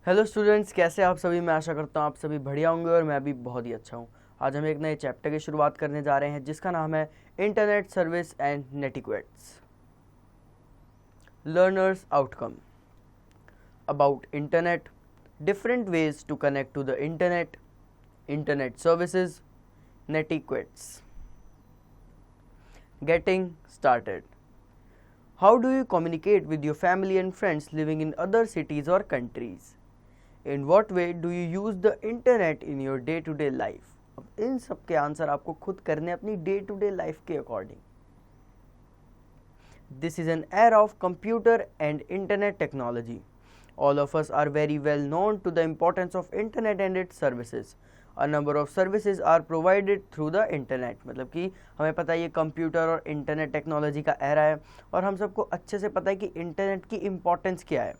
Hello students, कैसे आप सभी। मैं आशा करता हूँ आप सभी बढ़िया होंगे और मैं भी बहुत ही अच्छा हूँ। आज हम एक नए चैप्टर की शुरुआत करने जा रहे हैं जिसका नाम है internet service and netiquettes. Learners outcome about internet, different ways to connect to the internet, internet services, netiquettes. Getting started. How do you communicate with your family and friends living in other cities or countries? In what way do you use the internet in your day to day life? अब इन सब के answer आपको खुद करने अपनी day to day life के according. This is an era of computer and internet technology. All of us are very well known to the importance of internet and its services. A number of services are provided through the internet. मतलब कि हमें पता है ये computer और internet technology का era है और हम सबको अच्छे से पता है कि इंटरनेट की इम्पोर्टेंस क्या है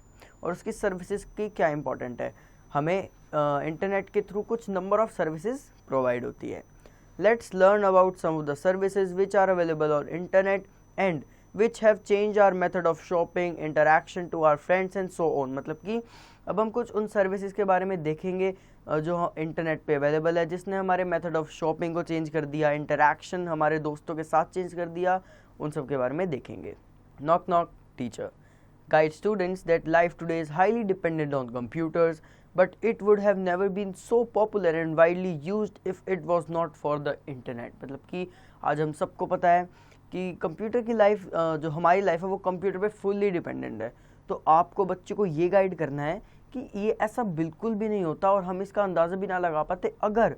और उसकी सर्विसेज की क्या इम्पोर्टेंट है। हमें इंटरनेट के थ्रू कुछ नंबर ऑफ सर्विसेज प्रोवाइड होती है। Let's learn about some of the services which are available on internet and which have change our method of shopping, interaction to our friends and so on. मतलब कि अब हम कुछ उन services के बारे में देखेंगे जो इंटरनेट पे अवेलेबल है, जिसने हमारे मेथड ऑफ शॉपिंग को चेंज कर दिया, इंटरैक्शन हमारे दोस्तों के साथ चेंज कर दिया, उन सब के बारे में देखेंगे। Knock knock teacher guide students that life today is highly dependent on computers, but it would have never been so popular and widely used if it was not for the internet। मतलब कि आज हम सबको पता है कि computer की life, जो हमारी लाइफ है वो कंप्यूटर पे फुल्ली डिपेंडेंट है। तो आपको बच्चे को ये गाइड करना है कि ये ऐसा बिल्कुल भी नहीं होता और हम इसका अंदाज़ा भी ना लगा पाते अगर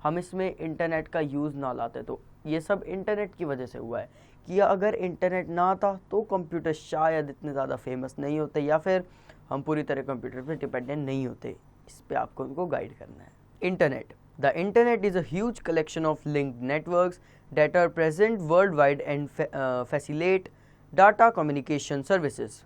हम इसमें इंटरनेट का यूज़ ना लाते। तो ये सब इंटरनेट की वजह से हुआ है कि अगर इंटरनेट ना आता तो कंप्यूटर शायद इतने ज़्यादा फेमस नहीं होते या फिर हम पूरी तरह कंप्यूटर पर डिपेंडेंट नहीं होते। इस पर आपको उनको गाइड करना है। Internet the internet is a huge collection of linked networks that are present worldwide and facilitate data communication services.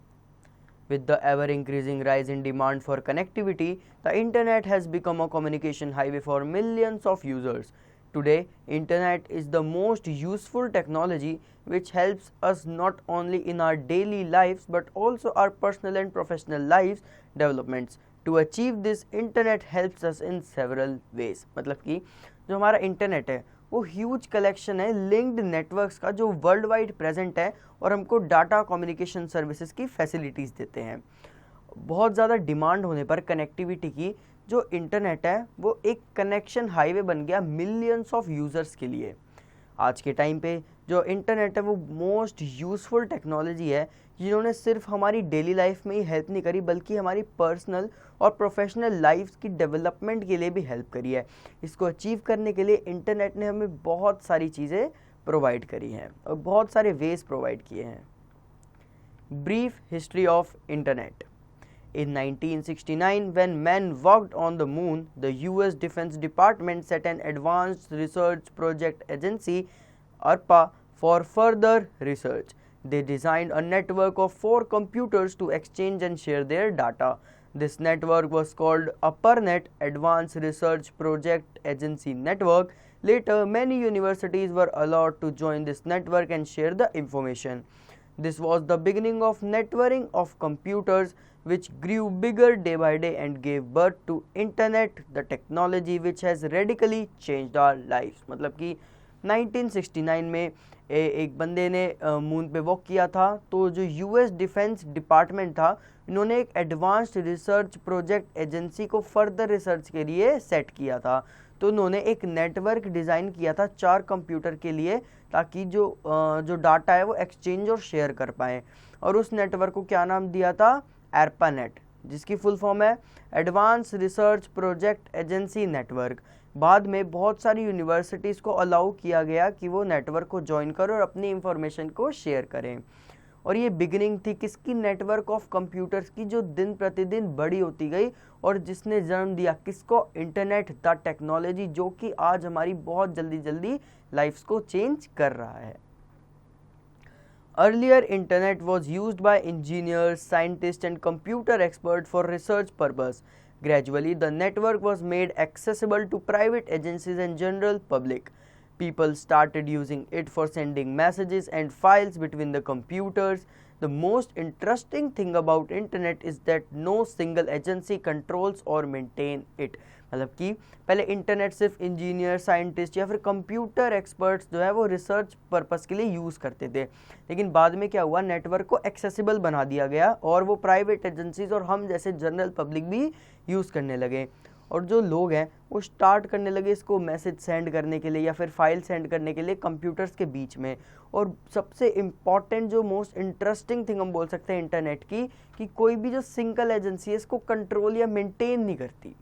With the ever-increasing rise in demand for connectivity, the internet has become a communication highway for millions of users. Today, internet is the most useful technology which helps us not only in our daily lives but also our personal and professional lives developments. To achieve this, internet helps us in several ways. मतलब कि जो हमारा internet है वो huge collection है linked networks का जो world wide present है और हमको डाटा कम्युनिकेशन सर्विसेज की फैसिलिटीज़ देते हैं। बहुत ज़्यादा डिमांड होने पर कनेक्टिविटी की जो इंटरनेट है वो एक कनेक्शन हाईवे बन गया मिलियंस ऑफ यूज़र्स के लिए। आज के टाइम पे जो इंटरनेट है वो मोस्ट यूज़फुल टेक्नोलॉजी है जिन्होंने सिर्फ हमारी डेली लाइफ में ही हेल्प नहीं करी बल्कि हमारी पर्सनल और प्रोफेशनल लाइफ की डेवलपमेंट के लिए भी हेल्प करी है। इसको अचीव करने के लिए इंटरनेट ने हमें बहुत सारी चीज़ें प्रोवाइड करी हैं और बहुत सारे वेज प्रोवाइड किए हैं। Brief history of internet. In 1969, when men worked on the moon, the US Defense Department set an advanced research project agency, ARPA, for further research. They designed a network of 4 computers to exchange and share their data. This network was called ARPANET, Advanced Research Project Agency Network. Later, many universities were allowed to join this network and share the information. This was the beginning of networking of computers, which grew bigger day by day and gave birth to internet, the technology which has radically changed our lives। मतलब कि 1969 में एक बंदे ने moon पे walk किया था। तो जो यूएस डिफेंस डिपार्टमेंट था इन्होंने एक एडवांस्ड रिसर्च प्रोजेक्ट एजेंसी को फर्दर रिसर्च के लिए सेट किया था। तो उन्होंने एक नेटवर्क डिज़ाइन किया था 4 कंप्यूटर के लिए ताकि जो डाटा है वो एक्सचेंज और शेयर कर पाएँ। और उस नेटवर्क को क्या नाम दिया था? ARPANET, जिसकी फुल फॉर्म है advance research project agency network. बाद में बहुत सारी यूनिवर्सिटीज़ को अलाउ किया गया कि वो नेटवर्क को ज्वाइन करें और अपनी इंफॉर्मेशन को शेयर करें। और ये बिगिनिंग थी किसकी? नेटवर्क ऑफ कंप्यूटर्स की, जो दिन प्रतिदिन बड़ी होती गई और जिसने जन्म दिया किसको? इंटरनेट, द टेक्नोलॉजी, जो कि आज हमारी बहुत जल्दी लाइफ्स को चेंज कर रहा है। Earlier, internet was used by engineers, scientists and computer experts for research purpose. Gradually, the network was made accessible to private agencies and general public. People started using it for sending messages and files between the computers. The most interesting thing about internet is that no single agency controls or maintain it. मतलब कि पहले internet सिर्फ engineer, scientist या फिर computer experts जो है वो research purpose के लिए यूज़ करते थे, लेकिन बाद में क्या हुआ, नेटवर्क को एक्सेसिबल बना दिया गया और वो प्राइवेट एजेंसीज और हम जैसे जनरल पब्लिक भी यूज़ करने लगे। और जो लोग हैं वो स्टार्ट करने लगे इसको मैसेज सेंड करने के लिए या फिर फाइल सेंड करने के लिए कंप्यूटर्स के बीच में। और सबसे इम्पॉर्टेंट जो मोस्ट इंटरेस्टिंग थिंग हम बोल सकते हैं इंटरनेट की, कि कोई भी जो सिंगल एजेंसी है इसको कंट्रोल या मेंटेन नहीं करती।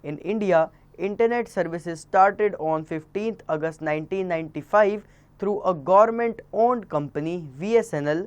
In India, internet services started on 15 August 1995 through a government owned company VSNL.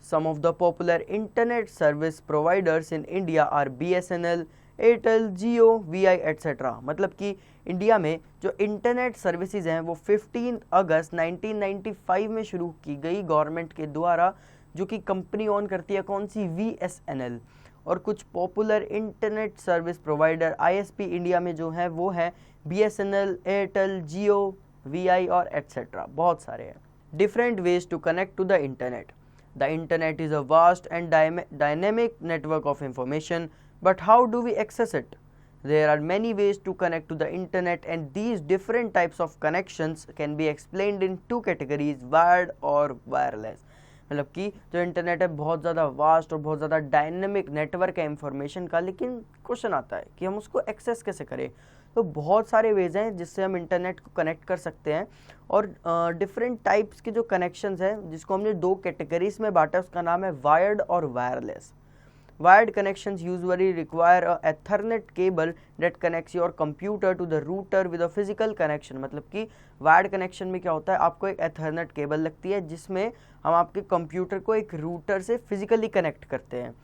Some of the popular internet service providers in India are BSNL, Airtel, Jio, VI etc. मतलब कि इंडिया में जो internet services हैं वो 15 अगस्त 1995 में शुरू की गई गवर्नमेंट के द्वारा, जो कि कंपनी ऑन करती है कौन सी, VSNL। और कुछ popular internet service provider ISP India में जो है वो है BSNL, एयरटेल, जियो, VI और etc. बहुत सारे हैं। Different ways to connect to the internet. The internet is a vast and dynamic network of information, but how do we access it? There are many ways to connect to the internet, and these different types of connections can be explained in two categories, wired और wireless. मतलब कि जो internet है बहुत ज़्यादा vast और बहुत ज़्यादा डायनेमिक नेटवर्क है इंफॉर्मेशन का, लेकिन क्वेश्चन आता है कि हम उसको एक्सेस कैसे करें। तो बहुत सारे वेज हैं जिससे हम इंटरनेट को कनेक्ट कर सकते हैं, और डिफरेंट टाइप्स के जो कनेक्शंस हैं जिसको हमने दो कैटेगरीज में बांटा है, उसका नाम है वायर्ड और wireless. Wired connections usually require a Ethernet cable that connects your computer to the router with a physical connection. मतलब कि वायर्ड कनेक्शन में क्या होता है, आपको एक एथरनेट केबल लगती है जिसमें हम आपके कंप्यूटर को एक रूटर से फिजिकली कनेक्ट करते हैं.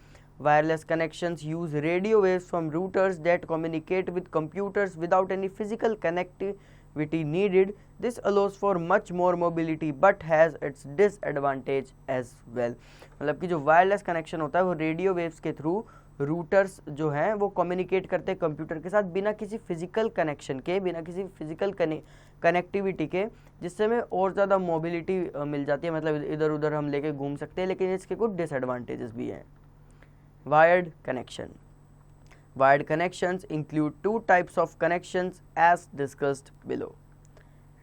Wireless connections use radio waves from routers that communicate with computers without any physical connectivity needed. This allows for much more mobility but has its disadvantage as well. मतलब कि जो wireless connection होता है वो radio waves के through routers जो हैं वो कम्युनिकेट करते हैं कंप्यूटर के साथ बिना किसी फिजिकल कनेक्शन के, बिना किसी फिजिकल कनेक्टिविटी के, जिससे हमें और ज़्यादा मोबिलिटी मिल जाती है, मतलब इधर उधर हम लेके घूम सकते हैं, लेकिन इसके कुछ डिसएडवांटेजेस भी हैं. Wired connection. Wired connections include two types of connections as discussed below.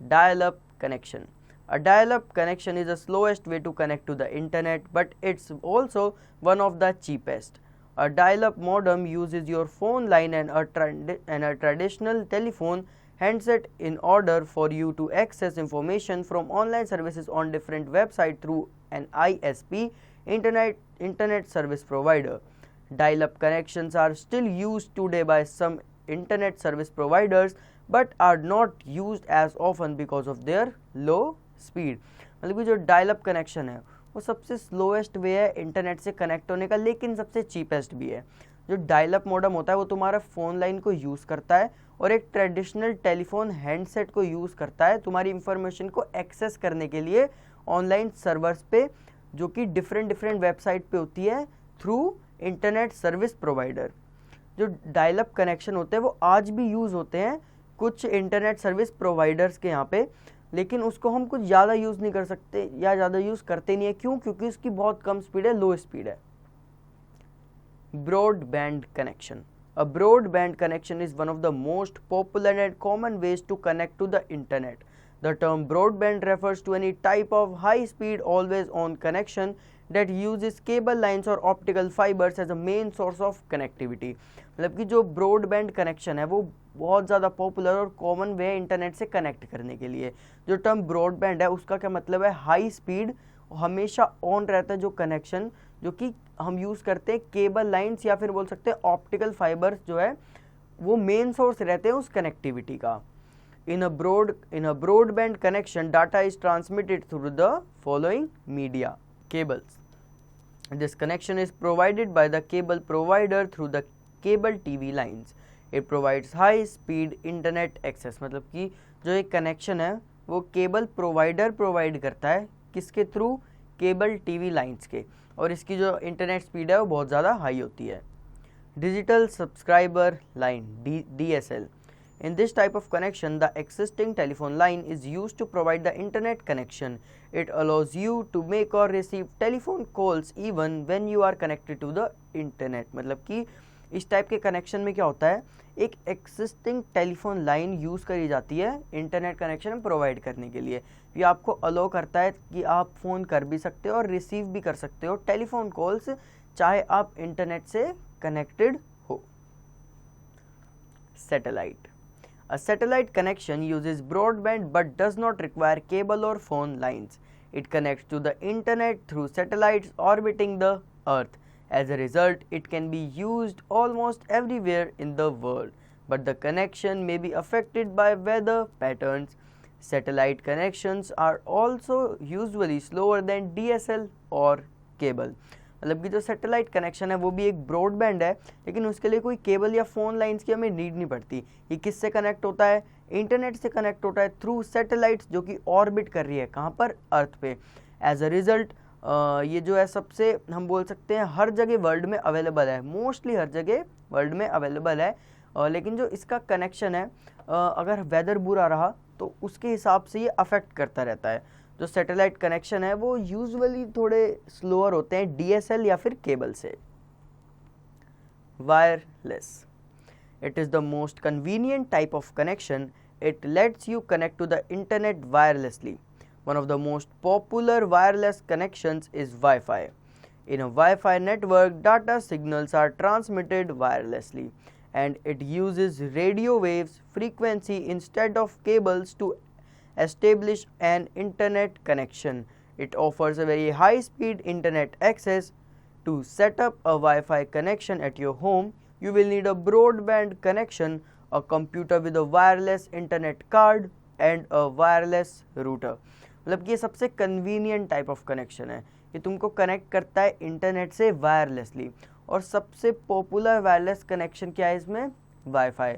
Dial-up connection. A dial-up connection is the slowest way to connect to the internet, but it's also one of the cheapest. A dial-up modem uses your phone line and a traditional telephone handset in order for you to access information from online services on different websites through an ISP, internet service provider. Dial-up connections are still used today by some internet service providers but are not used as often because of their low speed. मतलब कि जो dial-up connection है वो सबसे slowest वे है internet से connect होने का, लेकिन सबसे चीपेस्ट भी है. जो डायल-अप मॉडेम होता है वो तुम्हारा फ़ोन लाइन को यूज़ करता है और एक ट्रेडिशनल टेलीफोन हैंडसेट को यूज़ करता है तुम्हारी इंफॉर्मेशन को एक्सेस करने के लिए ऑनलाइन सर्वर्स पे, जो कि डिफरेंट वेबसाइट पे होती है थ्रू इंटरनेट सर्विस प्रोवाइडर. जो डायल-अप कनेक्शन होते हैं वो आज भी यूज़ होते हैं कुछ इंटरनेट सर्विस प्रोवाइडर्स के यहाँ पे, लेकिन उसको हम कुछ ज़्यादा यूज़ नहीं कर सकते या ज़्यादा यूज़ करते नहीं है. क्यों? क्योंकि उसकी बहुत कम स्पीड है, लो स्पीड है. Broadband connection. A broadband connection is one of the most popular and common ways to connect to the internet. The term broadband refers to any type of high-speed, always-on connection that uses cable lines or optical fibers as a main source of connectivity. मतलब कि जो broadband connection है वो बहुत ज़्यादा popular और common वे है internet से कनेक्ट करने के लिए. जो टर्म ब्रॉडबैंड है उसका क्या मतलब है, हाई स्पीड, हमेशा ऑन रहता है जो कनेक्शन, जो कि हम यूज़ करते हैं केबल लाइंस या फिर बोल सकते हैं ऑप्टिकल फाइबर्स, जो है वो मेन सोर्स रहते हैं उस कनेक्टिविटी का. In a broadband connection, data is transmitted through the following media. Cables. This connection is provided by the cable provider through the cable TV lines. It provides high speed internet access. मतलब कि जो एक connection है वो cable provider provide करता है, किसके through, cable TV lines के, और इसकी जो इंटरनेट स्पीड है वो बहुत ज़्यादा हाई होती है. Digital subscriber line DSL. In this type of connection, the existing telephone line is used to provide the internet connection. It allows you to make or receive telephone calls even when you are connected to the internet. मतलब कि इस type के connection में क्या होता है, एक existing telephone line use करी जाती है इंटरनेट कनेक्शन प्रोवाइड करने के लिए. ये आपको अलो करता है कि आप फ़ोन कर भी सकते हो और रिसीव भी कर सकते हो टेलीफोन कॉल्स, चाहे आप इंटरनेट से कनेक्टेड हो. Satellite. A satellite connection uses broadband but does not require cable or phone lines. It connects to the internet through satellites orbiting the earth. As a result, it can be used almost everywhere in the world, but the connection may be affected by weather patterns. Satellite connections are also usually slower than DSL or cable. मतलब कि जो satellite connection है वो भी एक broadband है, लेकिन उसके लिए कोई केबल या फ़ोन लाइंस की हमें नीड नहीं पड़ती. ये किससे कनेक्ट होता है, इंटरनेट से कनेक्ट होता है थ्रू सैटेलाइट्स जो कि ऑर्बिट कर रही है कहाँ पर, अर्थ पे. एज अ रिज़ल्ट ये जो है सबसे हम बोल सकते हैं हर जगह वर्ल्ड में अवेलेबल है, मोस्टली हर जगह वर्ल्ड में अवेलेबल है. लेकिन जो इसका कनेक्शन है अगर वेदर बुरा रहा तो उसके हिसाब से ये अफेक्ट करता रहता है. जो सैटेलाइट कनेक्शन है वो यूजुअली थोड़े स्लोअर होते हैं डीएसएल या फिर केबल से. Wireless. It is the most convenient type of connection. It lets you connect to the internet wirelessly. One of the most popular wireless connections is Wi-Fi. In a Wi-Fi network, data signals are transmitted wirelessly, and it uses radio waves frequency instead of cables to establish an internet connection. It offers a very high-speed internet access. To set up a Wi-Fi connection at your home, you will need a broadband connection, a computer with a wireless internet card, and a wireless router. मतलब कि ये सबसे convenient type of connection है. ये तुमको connect करता है internet से वायरलेसली. और सबसे पॉपुलर वायरलेस कनेक्शन क्या है इसमें, वाईफाई.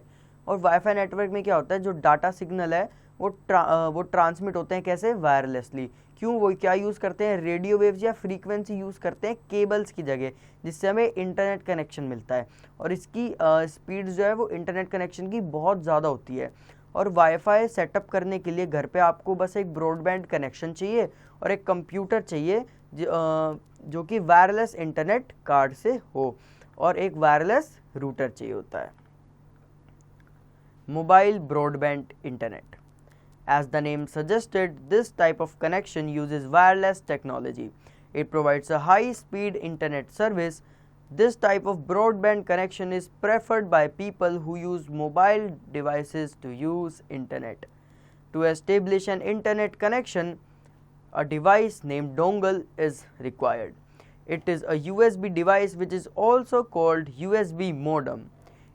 और वाईफाई नेटवर्क में क्या होता है, जो डाटा सिग्नल है वो ट्रांसमिट होते हैं कैसे, वायरलेसली. क्यों, वो क्या यूज़ करते हैं, रेडियो वेव्स या फ्रीक्वेंसी यूज़ करते हैं केबल्स की जगह, जिससे हमें इंटरनेट कनेक्शन मिलता है. और इसकी स्पीड जो है वो इंटरनेट कनेक्शन की बहुत ज़्यादा होती है. और वाईफाई सेटअप करने के लिए घर पे आपको बस एक ब्रॉडबैंड कनेक्शन चाहिए और एक कंप्यूटर चाहिए जो कि वायरलेस इंटरनेट कार्ड से हो, और एक वायरलेस रूटर चाहिए होता है. Mobile broadband internet. As the name suggested, this type of connection uses wireless technology. It provides a high-speed internet service. This type of broadband connection is preferred by people who use mobile devices to use internet. To establish an internet connection, a device named dongle is required. It is a USB device which is also called USB modem.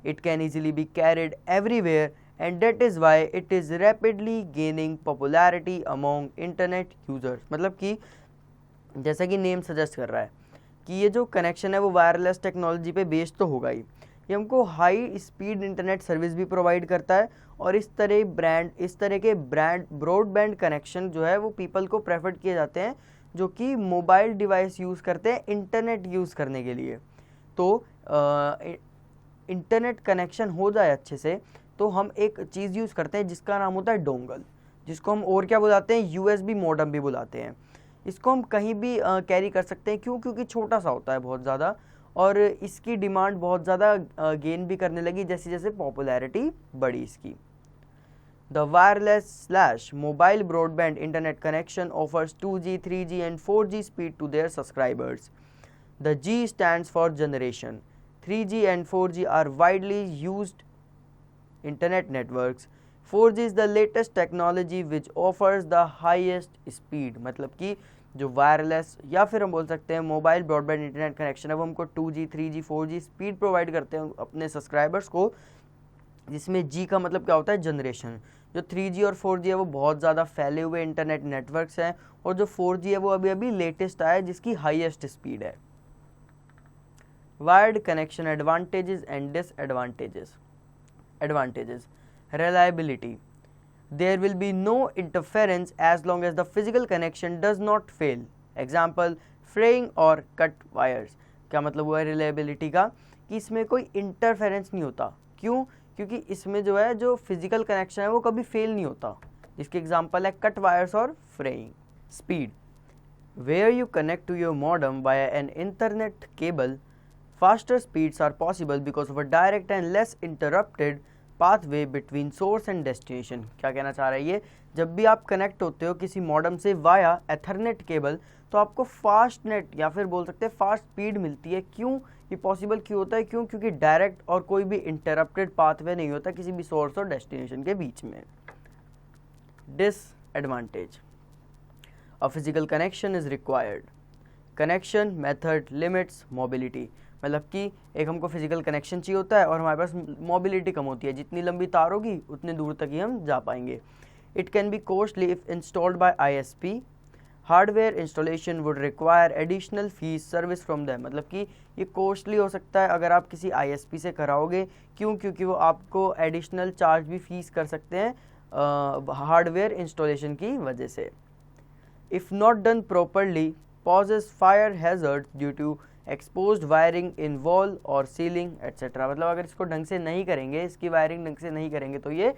It can easily be carried everywhere, and that is why it is rapidly gaining popularity among internet users. मतलब कि जैसा कि name suggest कर रहा है कि ये जो कनेक्शन है वो वायरलेस टेक्नोलॉजी पे बेस्ड तो होगा ही, ये हमको हाई स्पीड इंटरनेट सर्विस भी प्रोवाइड करता है. और इस तरह के ब्रॉडबैंड कनेक्शन जो है वो पीपल को प्रेफर किए जाते हैं जो कि मोबाइल डिवाइस यूज़ करते हैं इंटरनेट यूज़ करने के लिए. तो इंटरनेट कनेक्शन हो जाए अच्छे से तो हम एक चीज़ यूज़ करते हैं जिसका नाम होता है डोंगल, जिसको हम और क्या बुलाते हैं, USB मॉडेम भी बुलाते हैं. इसको हम कहीं भी कैरी कर सकते हैं. क्यों, क्योंकि छोटा सा होता है बहुत ज़्यादा, और इसकी डिमांड बहुत ज़्यादा गेन भी करने लगी जैसे जैसे पॉपुलैरिटी बढ़ी इसकी. The wireless / mobile broadband internet connection offers 2G, 3G and 4G speed to their subscribers. The G stands for generation. 3G and 4G are widely used internet networks. 4G is the latest technology which offers the highest speed. मतलब कि जो wireless या फिर हम बोल सकते हैं mobile broadband internet connection है वो हमको 2G, 3G, 4G speed provide करते हैं अपने सब्सक्राइबर्स को, जिसमें G का मतलब क्या होता है, जनरेशन. जो 3G और 4G है वो बहुत ज़्यादा फैले हुए इंटरनेट नेटवर्क्स हैं, और जो 4G है वो अभी अभी लेटेस्ट आया है जिसकी हाईएस्ट स्पीड है. Wired connection advantages and disadvantages. Advantages. Reliability. There will be no interference as long as the physical connection does not fail. Example, fraying or cut wires. क्या मतलब हुआ reliability का, कि इसमें कोई interference नहीं होता. क्यों, क्योंकि इसमें जो है जो फिजिकल कनेक्शन है वो कभी फेल नहीं होता, जिसके एग्जांपल है कट वायर्स और fraying. Speed, where you connect to your modem via an internet cable, faster speeds are possible because of a direct and less interrupted pathway between source and destination। क्या कहना चाह रहा है ये, जब भी आप कनेक्ट होते हो किसी मॉडम से वाया एथरनेट केबल तो आपको फास्ट नेट या फिर बोल सकते हैं फास्ट स्पीड मिलती है। क्यों ये पॉसिबल क्यों होता है? क्योंकि डायरेक्ट और कोई भी इंटरप्टेड पाथवे नहीं होता किसी भी सोर्स और डेस्टिनेशन के बीच में। Disadvantage, A physical connection is required. Connection method limits mobility। मतलब कि एक हमको फिजिकल कनेक्शन चाहिए होता है और हमारे पास मोबिलिटी कम होती है, जितनी लंबी तार होगी उतनी दूर तक ही हम जा पाएंगे। It can be costly if installed by ISP। Hardware installation would require additional fees service from them. मतलब कि ये कॉस्टली हो सकता है अगर आप किसी ISP से कराओगे। क्यों? क्योंकि वो आपको एडिशनल चार्ज भी फीस कर सकते हैं हार्डवेयर इंस्टॉलेशन की वजह से। If not done properly, poses fire hazards due to exposed wiring in wall or ceiling etc। मतलब अगर इसको ढंग से नहीं करेंगे, इसकी वायरिंग ढंग से नहीं करेंगे तो ये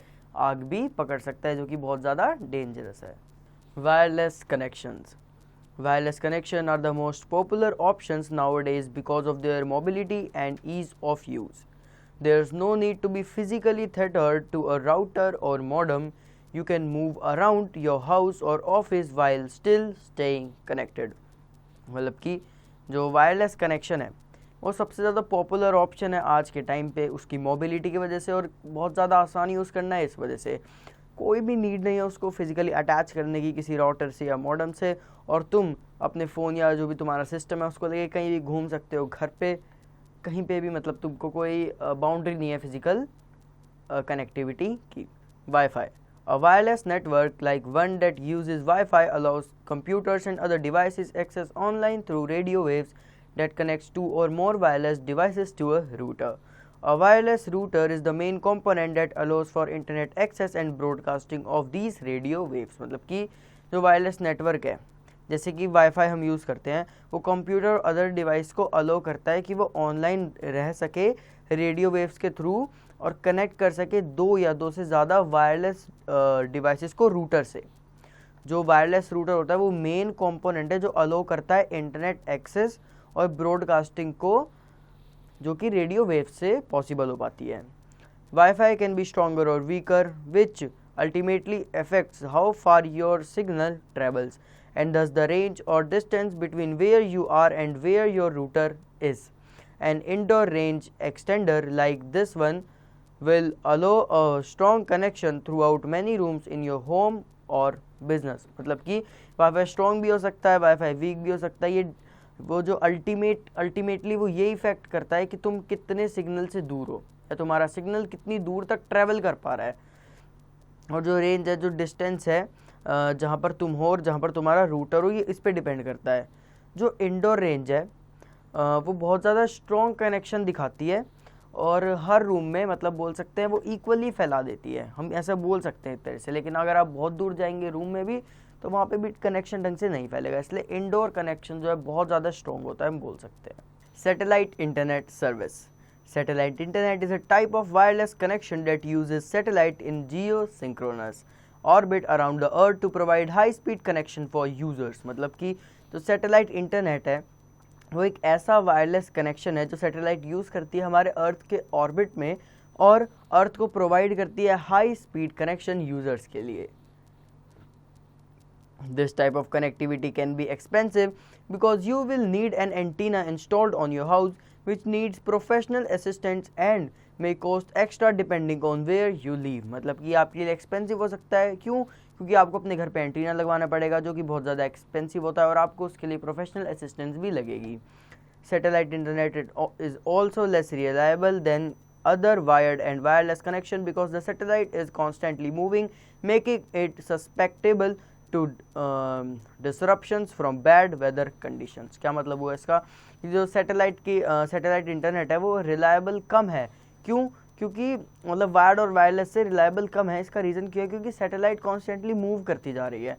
आग भी पकड़ सकता है, जो कि बहुत ज़्यादा डेंजरस है। Wireless connections, wireless connection are the most popular options nowadays because of their mobility and ease of use। There's no need to be physically tethered to a router or modem। You can move around your house or office while still staying connected। मतलब कि जो wireless connection है वो सबसे ज़्यादा popular option है आज के टाइम पे, उसकी मोबिलिटी की वजह से और बहुत ज़्यादा आसानी यूज़ करना है इस वजह से। कोई भी नीड नहीं है उसको फिजिकली अटैच करने की किसी राउटर से या मॉडेम से, और तुम अपने फ़ोन या जो भी तुम्हारा सिस्टम है उसको लेके कहीं भी घूम सकते हो, घर पे कहीं पे भी। मतलब तुमको कोई बाउंड्री नहीं है फिजिकल कनेक्टिविटी की। Wifi, A wireless network like one that uses Wi-Fi allows computers and other devices access online through radio waves that connects two or more wireless devices to a router। A wireless router is the main component that allows for internet access and broadcasting of these radio waves। मतलब कि जो wireless network है जैसे कि wifi हम use करते हैं, वो कंप्यूटर और अदर डिवाइस को अलो करता है कि वो ऑनलाइन रह सके रेडियो वेव्स के थ्रू और कनेक्ट कर सके दो या दो से ज़्यादा वायरलेस डिवाइसेस को रूटर से। जो वायरलेस रूटर होता है वो मेन कंपोनेंट है जो अलो करता है इंटरनेट एक्सेस और ब्रॉडकास्टिंग को, जो कि रेडियो वेव से पॉसिबल हो पाती है। वाईफाई कैन बी स्ट्रॉन्गर और weaker which ultimately affects how far your signal travels and thus the range or distance between where you are and where your router is। An indoor range extender like this one will allow a strong connection throughout many rooms in your home or business। मतलब कि wifi strong भी हो सकता है, wifi week भी हो सकता है। ये वो जो अल्टीमेटली वो ये इफेक्ट करता है कि तुम कितने सिग्नल से दूर हो या तुम्हारा सिग्नल कितनी दूर तक ट्रैवल कर पा रहा है, और जो रेंज है, जो डिस्टेंस है जहाँ पर तुम हो और जहाँ पर तुम्हारा रूटर हो, ये इस पे डिपेंड करता है। जो इंडोर रेंज है वो बहुत ज़्यादा स्ट्रॉन्ग कनेक्शन दिखाती है और हर रूम में मतलब बोल सकते हैं वो इक्वली फैला देती है, हम ऐसा बोल सकते हैं एक तरह से। लेकिन अगर आप बहुत दूर जाएंगे रूम में भी तो वहाँ पे भी कनेक्शन ढंग से नहीं फैलेगा, इसलिए इंडोर कनेक्शन जो है बहुत ज़्यादा स्ट्रॉन्ग होता है, हम बोल सकते हैं। Satellite internet service, satellite internet is a type of wireless connection that uses satellite in geosynchronous orbit around the earth to provide high speed connection for users. मतलब कि जो सैटेलाइट इंटरनेट है वो एक ऐसा वायरलेस कनेक्शन है जो satellite use करती है हमारे अर्थ के ऑर्बिट में और अर्थ को प्रोवाइड करती है हाई स्पीड कनेक्शन यूजर्स के लिए। This type of connectivity can be expensive because you will need an antenna installed on your house which needs professional assistance and may cost extra depending on where you live। मतलब कि आपके लिए expensive हो सकता है। क्यों? क्योंकि आपको अपने घर पे एंटीना लगवाना पड़ेगा जो कि बहुत ज़्यादा एक्सपेंसिव होता है और आपको उसके लिए प्रोफेशनल असिस्टेंस भी लगेगी। Satellite internet is also less reliable then other wired and wireless connection because the satellite is constantly moving, making it susceptible to disruptions from bad weather conditions। क्या मतलब हुआ इसका? जो सैटेलाइट इंटरनेट है वो reliable कम है। क्यों? क्योंकि मतलब वायर्ड और वायरलेस से रिलायबल कम है। इसका रीज़न क्या है? क्योंकि सैटेलाइट कॉन्स्टेंटली मूव करती जा रही है।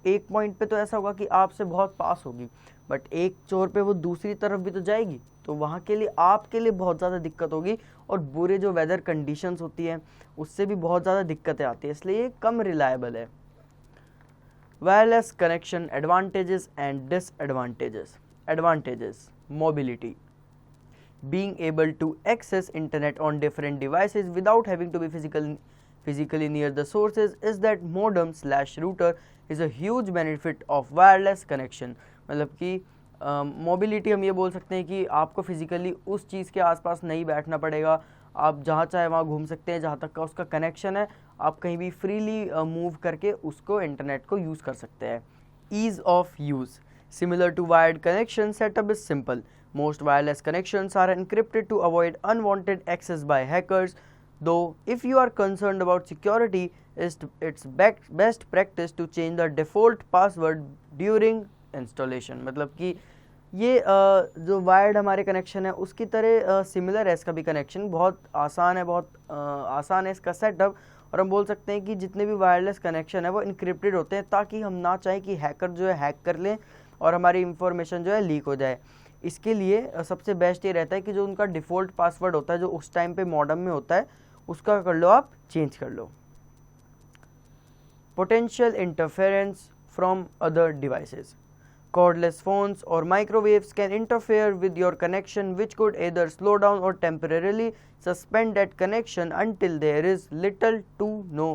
एक पॉइंट पे तो ऐसा होगा कि आपसे बहुत पास होगी, बट एक छोर पे वो दूसरी तरफ भी तो जाएगी, तो वहाँ के लिए आपके लिए बहुत ज़्यादा दिक्कत होगी, और बुरे जो वेदर कंडीशंस होती हैं उससे भी बहुत ज़्यादा दिक्कतें आती है, इसलिए ये कम रिलायबल है। Wireless connection advantages and disadvantages. Advantages: mobility, being able to access internet on different devices without having to be physically near the sources is that modem/router is a huge benefit of wireless connection। मतलब कि mobility हम ये बोल सकते हैं कि आपको physically उस चीज़ के आसपास नहीं बैठना पड़ेगा, आप जहाँ चाहे वहाँ घूम सकते हैं, जहाँ तक का उसका कनेक्शन है आप कहीं भी फ्रीली मूव करके उसको इंटरनेट को यूज़ कर सकते हैं। Ease of use: similar to wired connection, setup is simple. Most wireless connections are encrypted to avoid unwanted access by hackers, though if you are concerned about security, it's best practice to change the default password during installation। मतलब कि ये जो wired हमारे connection है उसकी तरह similar है इसका भी कनेक्शन, बहुत आसान है, बहुत आसान है इसका सेटअप, और हम बोल सकते हैं कि जितने भी वायरलेस कनेक्शन है वो इनक्रिप्टेड होते हैं ताकि हम ना चाहें कि हैकर जो है हैक कर लें और हमारी इंफॉर्मेशन जो है लीक हो जाए। इसके लिए सबसे बेस्ट ये रहता है कि जो उनका डिफ़ॉल्ट पासवर्ड होता है जो उस टाइम पे मॉडम में होता है उसका कर लो, आप चेंज कर लो। Potential interference from other devices: cordless phones or microwaves can interfere with your connection, which could either slow down or temporarily suspend that connection until there is little to no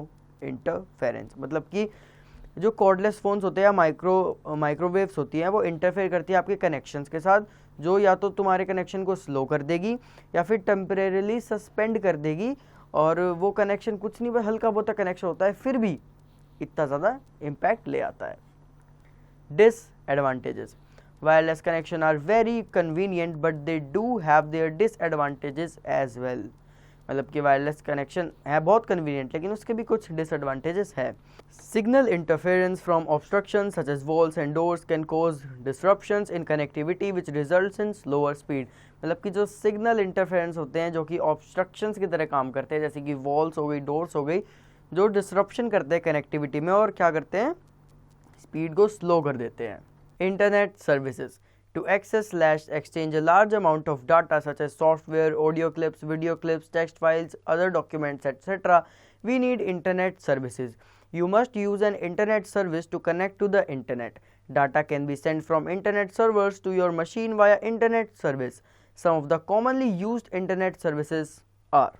interference। मतलब कि जो cordless phones होते हैं या microwaves होती हैं वो interfere करती है आपके कनेक्शंस के साथ, जो या तो तुम्हारे कनेक्शन को स्लो कर देगी या फिर टेम्परेरीली सस्पेंड कर देगी, और वो कनेक्शन कुछ नहीं, हल्का बहुत कनेक्शन होता है फिर भी इतना ज़्यादा इम्पैक्ट ले आता है। Disadvantages: wireless connection are very convenient but they do have their disadvantages as well। मतलब कि वायरलेस कनेक्शन है बहुत कन्वीनियंट लेकिन उसके भी कुछ डिसएडवांटेजेस है। Signal interference from obstructions such as walls and doors can cause disruptions in connectivity which results in slower speed. मतलब कि जो सिग्नल इंटरफेरेंस होते हैं जो कि ऑब्स्ट्रक्शंस की तरह काम करते हैं, जैसे कि वॉल्स हो गई, डोर्स हो गई, जो डिसरप्शन करते हैं कनेक्टिविटी में और क्या करते हैं, स्पीड को स्लो कर देते हैं। Internet services: to access/exchange a large amount of data such as software, audio clips, video clips, text files, other documents, etc., we need internet services. You must use an internet service to connect to the internet. Data can be sent from internet servers to your machine via internet service. Some of the commonly used internet services are।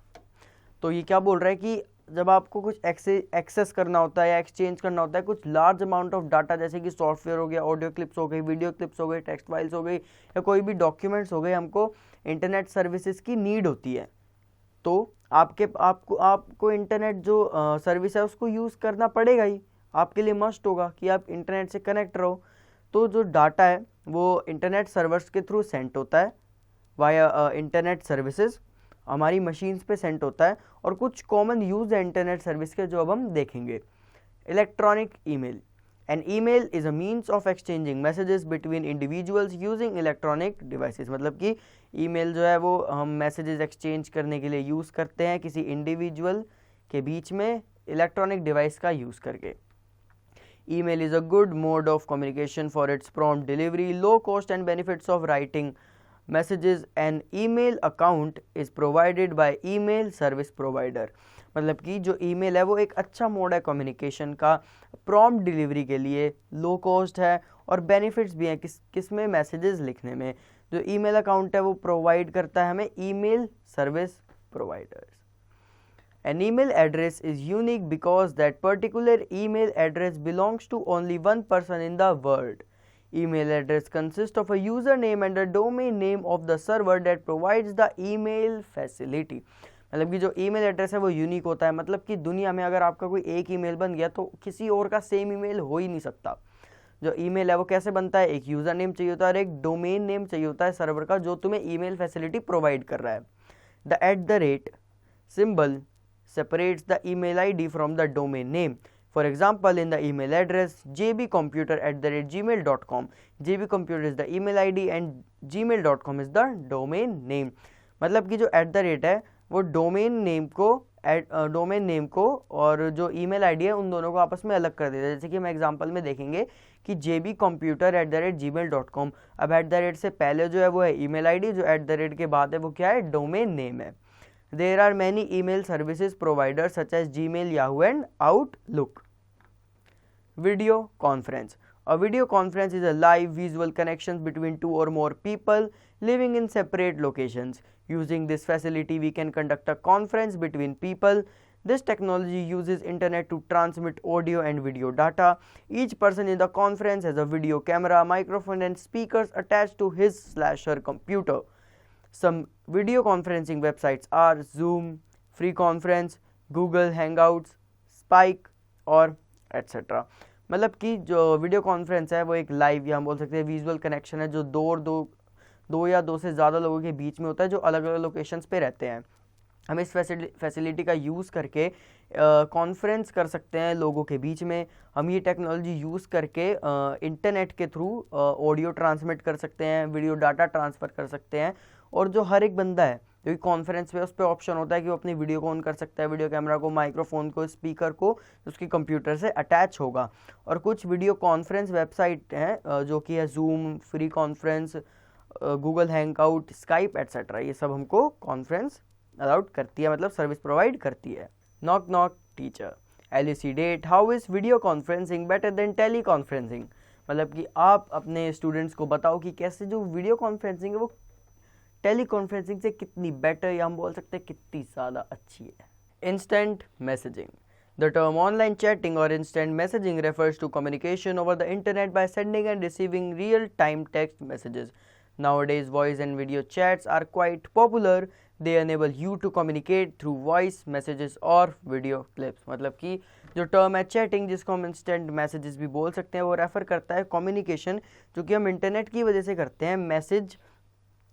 तो ये क्या बोल रहा है कि जब आपको कुछ एक्सेस करना होता है या एक्सचेंज करना होता है कुछ लार्ज अमाउंट ऑफ डाटा, जैसे कि सॉफ्टवेयर हो गया, ऑडियो क्लिप्स हो गई, वीडियो क्लिप्स हो गई, टेक्स्ट फाइल्स हो गई या कोई भी डॉक्यूमेंट्स हो गए, हमको इंटरनेट सर्विसेज की नीड होती है, तो आपको इंटरनेट जो सर्विस है उसको यूज़ करना पड़ेगा ही, आपके लिए मस्ट होगा कि आप इंटरनेट से कनेक्ट रहो। तो जो डाटा है वो इंटरनेट सर्वर्स के थ्रू सेंड होता है वाया इंटरनेट सर्विसेज, हमारी मशीन्स पे सेंड होता है, और कुछ कॉमन यूज है इंटरनेट सर्विस के जो अब हम देखेंगे। Electronic email: an email is a means of exchanging messages between individuals using electronic devices. मतलब कि ईमेल जो है वो हम मैसेजेस एक्सचेंज करने के लिए यूज़ करते हैं किसी इंडिविजुअल के बीच में इलेक्ट्रॉनिक डिवाइस का यूज़ करके। Email is a good mode of communication for its prompt delivery, low cost and benefits of writing messages। an email account is provided by email service provider। मतलब कि जो email है वो एक अच्छा mode है कम्युनिकेशन का, प्रॉम्प्ट डिलीवरी के लिए, लो कॉस्ट है और बेनिफिट्स भी हैं किस में, मैसेजेस लिखने में। जो ईमेल अकाउंट है वो प्रोवाइड करता है हमें email service providers. An email address is unique because that particular email address belongs to only one person in the world। Email address consists of a username and a domain name of the server that provides the email facility। मतलब कि जो email address है वो unique होता है, मतलब कि दुनिया में अगर आपका कोई एक ईमेल बन गया तो किसी और का सेम ईमेल हो ही नहीं सकता। जो ईमेल है वो कैसे बनता है, एक यूज़र नेम चाहिए होता है और एक डोमेन नेम चाहिए होता है सर्वर का जो तुम्हें ईमेल फैसिलिटी प्रोवाइड कर रहा है। The @ symbol separates the email ID from the domain name। For example, in the email address jbcomputer@gmail.com, jbcomputer is the email ID and gmail.com is the domain name। मतलब कि जो @ है वो domain name को और जो ईमेल आईडी है उन दोनों को आपस में अलग कर देता है। जैसे कि हम एग्जांपल में देखेंगे कि jbcomputer@gmail.com। अब @ से पहले जो है वो है ईमेल आईडी, जो @ के बाद है वो क्या है, डोमेन नेम है। There are many email services provider such as Gmail, Yahoo and Outlook। Video conference. A video conference is a live visual connection between two or more people living in separate locations. Using this facility, we can conduct a conference between people. This technology uses internet to transmit audio and video data. Each person in the conference has a video camera, microphone and speakers attached to his/her computer. Some video conferencing websites are Zoom, Free Conference, Google Hangouts, Spike और etc. मतलब कि जो video conference है वो एक live या हम बोल सकते हैं विजुअल कनेक्शन है जो दो या दो से ज़्यादा लोगों के बीच में होता है जो अलग अलग लोकेशंस पे रहते हैं। हम इस फैसिलिटी का यूज़ करके कॉन्फ्रेंस कर सकते हैं लोगों के बीच में। हम ये टेक्नोलॉजी यूज़ करके इंटरनेट के थ्रू ऑडियो ट्रांसमिट कर सकते हैं, वीडियो डाटा ट्रांसफ़र कर सकते हैं। और जो हर एक बंदा है क्योंकि कॉन्फ्रेंस पे उस पर ऑप्शन होता है कि वो अपनी वीडियो को ऑन कर सकता है, वीडियो कैमरा को, माइक्रोफोन को, स्पीकर को उसकी कंप्यूटर से अटैच होगा। और कुछ वीडियो कॉन्फ्रेंस वेबसाइट हैं जो कि है zoom, free conference, Google hangout, Skype etcetera, ये सब हमको कॉन्फ्रेंस अलाउड करती है, मतलब सर्विस प्रोवाइड करती है। Knock knock teacher, elucidate how is video conferencing better than teleconferencing. मतलब कि आप अपने स्टूडेंट्स को बताओ कि कैसे जो वीडियो कॉन्फ्रेंसिंग है वो टेली कॉन्फ्रेंसिंग से कितनी बेटर या हम बोल सकते हैं कितनी ज़्यादा अच्छी है। Instant messaging. The term online chatting or instant messaging refers to communication over the internet by sending and receiving real-time text messages. Nowadays, voice and video chats are quite popular. They enable you to communicate through voice messages or video clips. मतलब कि जो term है chatting जिसको हम instant messages भी बोल सकते हैं वो रेफ़र करता है कम्युनिकेशन जो कि हम इंटरनेट की वजह से करते हैं, मैसेज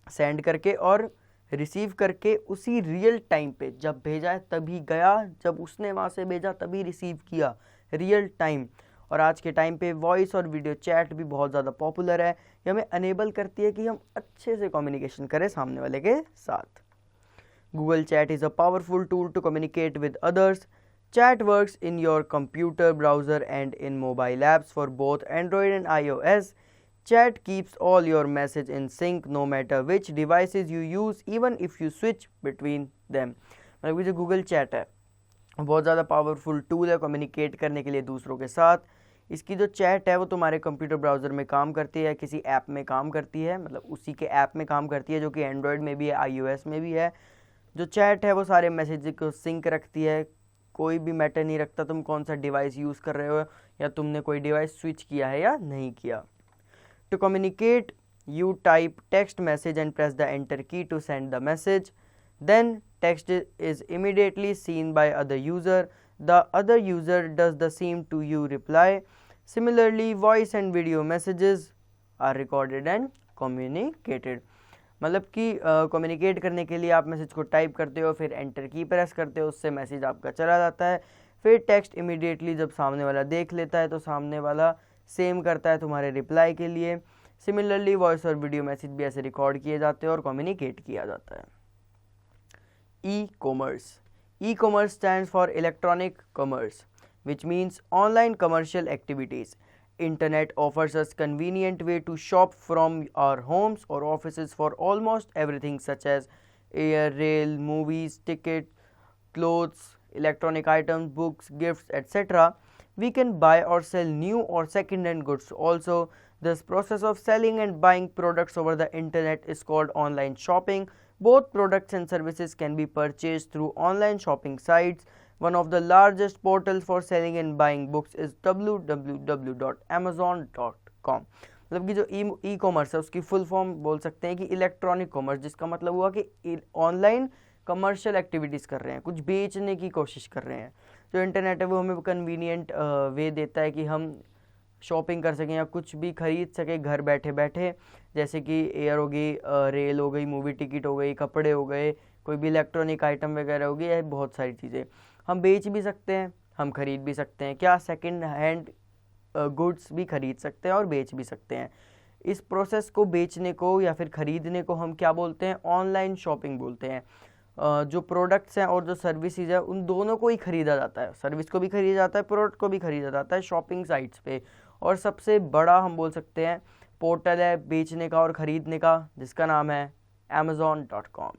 सेंड करके और रिसीव करके उसी रियल टाइम पे, जब भेजा है तभी गया, जब उसने वहाँ से भेजा तभी रिसीव किया, रियल टाइम। और आज के टाइम पे वॉइस और वीडियो चैट भी बहुत ज़्यादा पॉपुलर है। ये हमें अनेबल करती है कि हम अच्छे से कम्युनिकेशन करें सामने वाले के साथ। Google chat is a powerful tool to communicate with others. Chat works in your computer browser and in mobile apps for both Android and iOS. Chat keeps all your message in sync no matter which devices you use, even if you switch between them. मतलब जो Google chat है बहुत ज़्यादा powerful tool है communicate करने के लिए दूसरों के साथ। इसकी जो चैट है वो तुम्हारे कंप्यूटर ब्राउज़र में काम करती है, किसी ऐप में काम करती है, मतलब उसी के ऐप में काम करती है जो कि एंड्रॉयड में भी है, iOS में भी है। जो चैट है वो सारे मैसेज को सिंक रखती है, कोई भी मैटर नहीं रखता तुम कौन सा डिवाइस यूज़ कर रहे हो या तुमने कोई डिवाइस स्विच किया है या नहीं किया। To communicate, you type text message and press the enter key to send the message. Then text is immediately seen by other user. The other user does the same to you reply. Similarly, voice and video messages are recorded and communicated. मतलब कि communicate करने के लिए आप message को type करते हो, फिर एंटर की प्रेस करते हो, उससे मैसेज आपका चला जाता है। फिर टेक्स्ट इमीडिएटली जब सामने वाला देख लेता है तो सामने वाला सेम करता है तुम्हारे रिप्लाई के लिए। सिमिलरली वॉइस और वीडियो मैसेज भी ऐसे रिकॉर्ड किए जाते हैं और कम्युनिकेट किया जाता है। E commerce. E commerce stands for electronic commerce which means online commercial activities. Internet offers us convenient way to shop from our homes or offices for almost everything such as air, rail, movies, tickets, clothes, electronic items, books, gifts, etc. We can buy or sell new or second-hand goods also. This process of selling and buying products over the internet is called online shopping. Both products and services can be purchased through online shopping sites. One of the largest portals for selling and buying books is www.amazon.com. मतलब कि जो e commerce है उसकी full form बोल सकते हैं कि electronic commerce, जिसका मतलब हुआ कि ऑनलाइन कमर्शियल एक्टिविटीज़ कर रहे हैं, कुछ बेचने की कोशिश कर रहे हैं। जो इंटरनेट है वो हमें कन्वीनियंट वे देता है कि हम शॉपिंग कर सकें या कुछ भी खरीद सकें घर बैठे बैठे, जैसे कि एयर हो गई, रेल हो गई, मूवी टिकट हो गई, कपड़े हो गए, कोई भी इलेक्ट्रॉनिक आइटम वगैरह हो गई, या बहुत सारी चीज़ें हम बेच भी सकते हैं, हम खरीद भी सकते हैं। क्या सेकंड हैंड गुड्स भी खरीद सकते हैं और बेच भी सकते हैं। इस प्रोसेस को बेचने को या फिर ख़रीदने को हम क्या बोलते हैं? ऑनलाइन शॉपिंग बोलते हैं। जो प्रोडक्ट्स हैं और जो सर्विसेज है उन दोनों को ही ख़रीदा जाता है, सर्विस को भी ख़रीदा जाता है, प्रोडक्ट को भी ख़रीदा जाता है शॉपिंग साइट्स पे। और सबसे बड़ा हम बोल सकते हैं पोर्टल है बेचने का और ख़रीदने का, जिसका नाम है Amazon.com.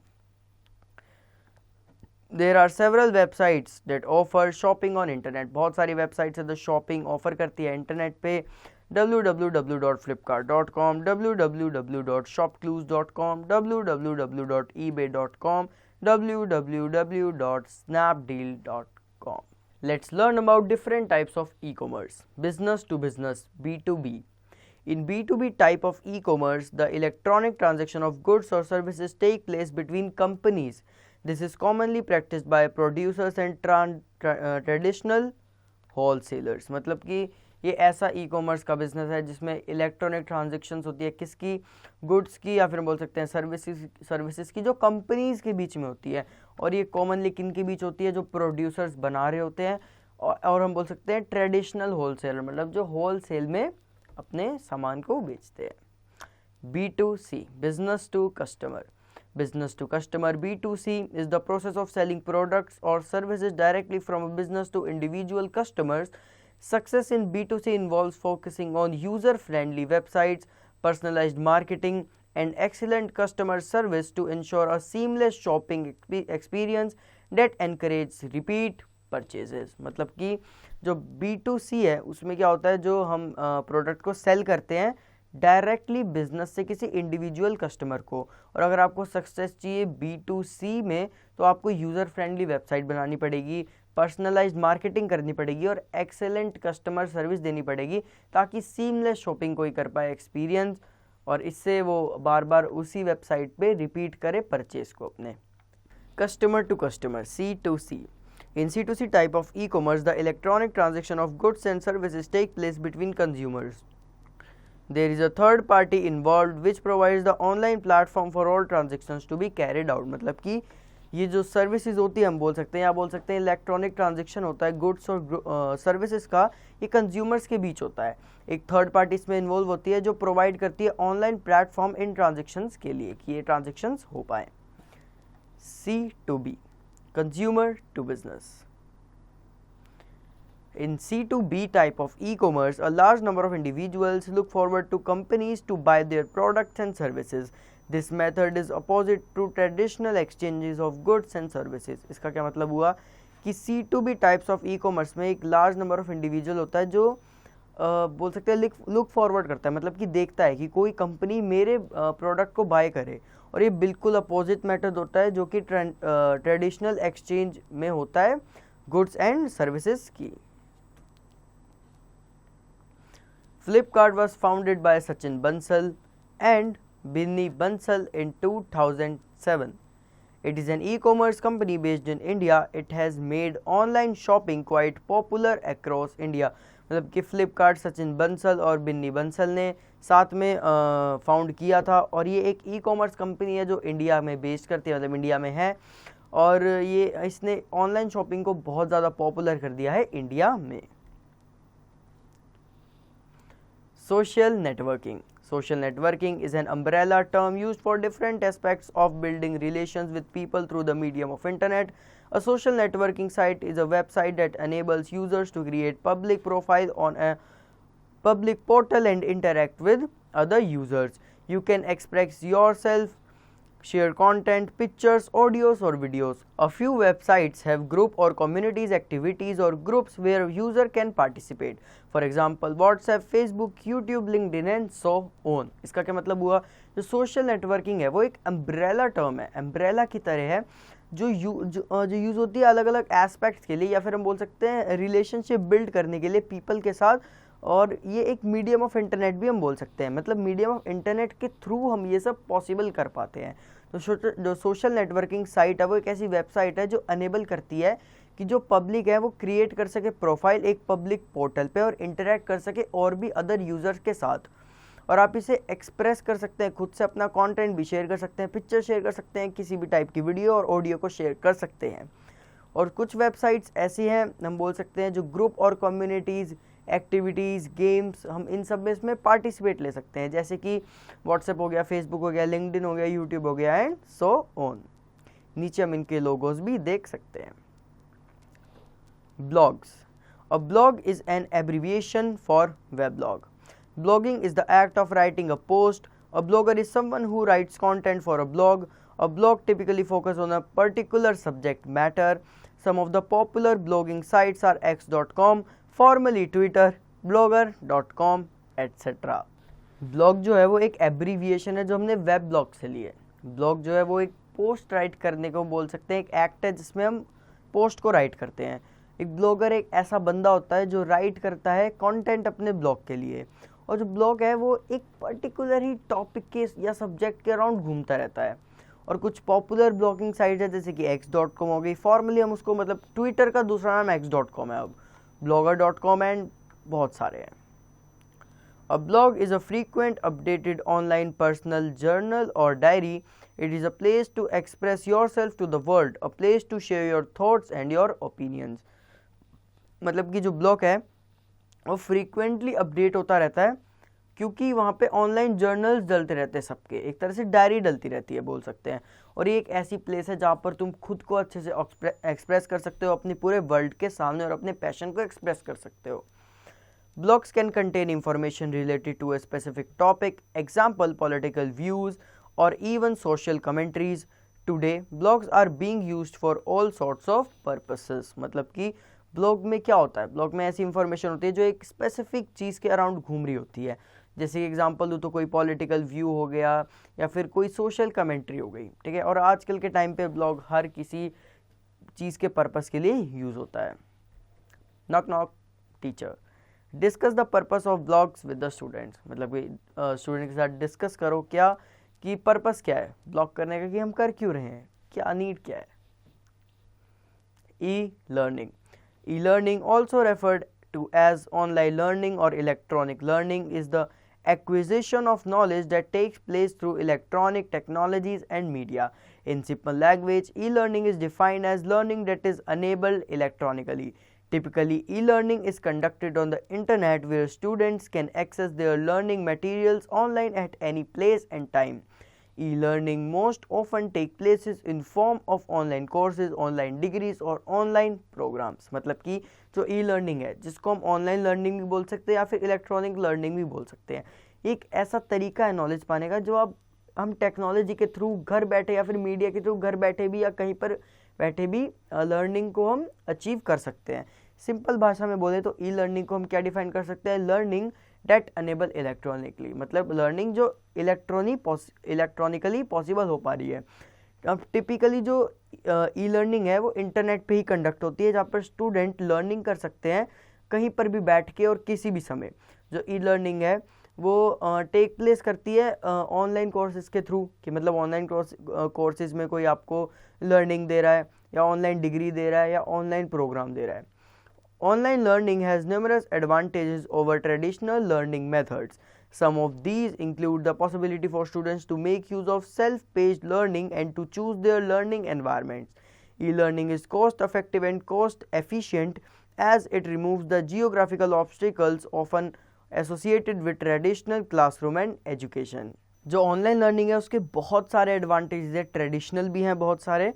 There are several websites that offer shopping on internet. बहुत सारी वेबसाइट्स है जो शॉपिंग ऑफर करती है इंटरनेट पे. www.flipkart.com, www.shopclues.com, www.ebay.com, www.snapdeal.com. Let's learn about different types of e-commerce. Business to business, B2B. In B2B type of e-commerce, the electronic transaction of goods or services take place between companies. This is commonly practiced by producers and traditional wholesalers. मतलब कि ये ऐसा e-commerce का business है जिसमें electronic transactions होती है किसकी, गुड्स की या फिर बोल सकते हैं सर्विसेज की, जो कंपनीज के बीच में होती है. और ये कॉमनली किन के बीच होती है, जो प्रोड्यूसर्स बना रहे होते हैं और हम बोल सकते हैं ट्रेडिशनल होलसेलर, मतलब जो होलसेल में अपने सामान को बेचते हैं. B2C, business to customer. Business to customer, B2C, is the process of selling products or services directly from a business to individual customers. Success in B2C involves focusing on user-friendly websites, personalized marketing, and excellent customer service to ensure a seamless shopping experience that encourages repeat purchases. मतलब कि जो B2C है उसमें क्या होता है, जो हम प्रोडक्ट को सेल करते हैं डायरेक्टली बिजनेस से किसी इंडिविजुअल कस्टमर को. और अगर आपको सक्सेस चाहिए B2C में तो आपको यूज़र फ्रेंडली वेबसाइट बनानी पड़ेगी, पर्सनलाइज्ड मार्केटिंग करनी पड़ेगी और एक्सेलेंट कस्टमर सर्विस देनी पड़ेगी ताकि सीमलेस शॉपिंग कोई कर पाए एक्सपीरियंस, और इससे वो बार बार उसी वेबसाइट पे रिपीट करे परचेज को अपने. Customer to customer, C2C. In C2C type of e-commerce, the electronic transaction of goods and services take place between consumers. There is a third party involved which provides the online platform for all transactions to be carried out. मतलब कि ये जो services होती है हम बोल सकते हैं या बोल सकते हैं इलेक्ट्रॉनिक ट्रांजेक्शन होता है गुड्स और सर्विसेज का, ये कंज्यूमर्स के बीच होता है. एक थर्ड पार्टी इसमें इन्वॉल्व होती है जो प्रोवाइड करती है ऑनलाइन प्लेटफॉर्म इन ट्रांजेक्शन्स के लिए कि ये ट्रांजेक्शन्स हो पाए. C2B, consumer to business. In C2B type of e-commerce, a large number of individuals look forward to companies to buy their products and services. This method is opposite to traditional exchanges of goods and services. इसका क्या मतलब हुआ कि C2B types of e-commerce में एक large number of individual होता है जो बोल सकते हैं लुक फॉरवर्ड करता है, मतलब कि देखता है कि कोई कंपनी मेरे प्रोडक्ट को बाय करे. और ये बिल्कुल अपोजिट मेथड होता है जो कि ट्रेडिशनल एक्सचेंज में होता है गुड्स एंड सर्विसेज की. Flipkart was founded by Sachin Bansal and Binny Bansal in 2007. It is an e-commerce company based in India. It has made online shopping quite popular across India. मतलब कि फ्लिपकार्ट सचिन बंसल और बिन्नी बंसल ने साथ में फाउंड किया था और ये एक ई-कॉमर्स कंपनी है जो इंडिया में बेस्ड करती है, मतलब इंडिया में है, और ये इसने ऑनलाइन शॉपिंग को बहुत ज़्यादा पॉपुलर कर दिया है इंडिया में. Social networking. Social networking is an umbrella term used for different aspects of building relations with people through the medium of internet. A social networking site is a website that enables users to create public profile on a public portal and interact with other users. You can express yourself, share content, pictures, audios or videos. A few websites have group or communities activities or groups where user can participate. For example, WhatsApp, Facebook, YouTube, LinkedIn and so on. इसका क्या मतलब हुआ, जो social networking है वो एक umbrella term है, umbrella की तरह है जो यूज़ होती है अलग अलग एस्पेक्ट्स के लिए, या फिर हम बोल सकते हैं रिलेशनशिप बिल्ड करने के लिए पीपल के साथ. और ये एक मीडियम ऑफ इंटरनेट भी हम बोल सकते हैं, मतलब मीडियम ऑफ इंटरनेट के थ्रू हम ये सब पॉसिबल कर पाते हैं. तो जो सोशल नेटवर्किंग साइट है वो एक ऐसी वेबसाइट है जो अनेबल करती है कि जो पब्लिक है वो क्रिएट कर सके प्रोफाइल एक पब्लिक पोर्टल पे और इंटरेक्ट कर सके और भी अदर यूज़र्स के साथ. और आप इसे एक्सप्रेस कर सकते हैं, खुद से अपना कंटेंट भी शेयर कर सकते हैं, पिक्चर शेयर कर सकते हैं, किसी भी टाइप की वीडियो और ऑडियो को शेयर कर सकते हैं. और कुछ वेबसाइट्स ऐसी हैं हम बोल सकते हैं जो ग्रुप और कम्युनिटीज़, एक्टिविटीज़, गेम्स, हम इन सब में इसमें पार्टिसिपेट ले सकते हैं, जैसे कि व्हाट्सएप हो गया, फेसबुक हो गया, लिंक्डइन हो गया, यूट्यूब हो गया एंड सो ऑन. नीचे हम इनके लोगोस भी देख सकते हैं. Blogs. A blog is an abbreviation for weblog. Blogging is the act of writing a post. A blogger is someone who writes content for a blog. A blog typically focuses on a particular subject matter. Some of the popular blogging sites are x.com, formerly Twitter, blogger.com, etc. Blog जो है वो एक abbreviation है जो हमने web blog से ली है. Blog जो है वो एक पोस्ट राइट करने को बोल सकते हैं, एक एक्ट है जिसमें हम पोस्ट को राइट करते हैं. एक ब्लॉगर एक ऐसा बंदा होता है जो राइट करता है कंटेंट अपने ब्लॉग के लिए, और जो ब्लॉग है वो एक पर्टिकुलर ही टॉपिक के या सब्जेक्ट के अराउंड घूमता रहता है. और कुछ पॉपुलर ब्लॉगिंग साइट है जैसे कि x.com हो गई, फॉर्मली हम उसको मतलब ट्विटर का दूसरा नाम x.com है, अब blogger.com एंड बहुत सारे हैं. A blog is a frequent updated online personal journal or diary. It is a place to express yourself to the world, a place to share your thoughts and your opinions. मतलब कि जो blog है वो frequently update होता रहता है क्योंकि वहाँ पे ऑनलाइन जर्नल्स डलते रहते हैं सबके, एक तरह से डायरी डलती रहती है बोल सकते हैं. और ये एक ऐसी प्लेस है जहाँ पर तुम खुद को अच्छे से एक्सप्रेस कर सकते हो अपने पूरे वर्ल्ड के सामने और अपने पैशन को एक्सप्रेस कर सकते हो. Blogs can contain information related to a specific topic, example political views or even social commentaries. Today, blogs are being used for all sorts of purposes. मतलब कि ब्लॉग में क्या होता है, ब्लॉग में ऐसी इंफॉर्मेशन होती है जो एक स्पेसिफिक चीज़ के अराउंड घूम रही होती है. जैसे एग्जांपल दूँ तो कोई पॉलिटिकल व्यू हो गया या फिर कोई सोशल कमेंट्री हो गई, ठीक है. और आजकल के टाइम पे ब्लॉग हर किसी चीज़ के पर्पस के लिए यूज़ होता है. Knock knock teacher, discuss the purpose of blogs with the students. मतलब कि स्टूडेंट के साथ डिस्कस करो क्या कि पर्पस क्या है ब्लॉग करने का, कि हम कर क्यों रहे हैं, क्या नीड क्या है. E learning. E learning also referred to as online learning और electronic learning is the acquisition of knowledge that takes place through electronic technologies and media. In simple language, e-learning is defined as learning that is enabled electronically. Typically, e-learning is conducted on the internet where students can access their learning materials online at any place and time. E-learning most often take places in form of online courses, online degrees और online programs. मतलब कि जो e-learning है जिसको हम online learning भी बोल सकते हैं या फिर इलेक्ट्रॉनिक लर्निंग भी बोल सकते हैं, एक ऐसा तरीका है नॉलेज पाने का जो अब हम टेक्नोलॉजी के थ्रू घर बैठे या फिर मीडिया के थ्रू घर बैठे भी या कहीं पर बैठे भी लर्निंग को हम अचीव कर सकते हैं. सिंपल भाषा में बोले तो ई लर्निंग को हम क्या डिफाइन कर सकते हैं, लर्निंग डेट अनेबल इलेक्ट्रॉनिकली. मतलब लर्निंग जो इलेक्ट्रॉनिकली पॉसिबल हो पा रही है. अब टिपिकली जो ई लर्निंग है वो इंटरनेट पे ही कंडक्ट होती है जहाँ पर स्टूडेंट लर्निंग कर सकते हैं कहीं पर भी बैठ के और किसी भी समय. जो ई लर्निंग है वो टेक प्लेस करती है ऑनलाइन कोर्सेज के थ्रू, कि मतलब ऑनलाइन कोर्सेज में कोई आपको लर्निंग दे रहा है या ऑनलाइन डिग्री दे रहा है या ऑनलाइन प्रोग्राम दे रहा है. Online learning has numerous advantages over traditional learning methods. Some of these include the possibility for students to make use of self-paced learning and to choose their learning environments. E-learning is cost-effective and cost-efficient as it removes the geographical obstacles often associated with traditional classroom and education. जो online learning है उसके बहुत सारे advantages है, traditional भी हैं बहुत सारे.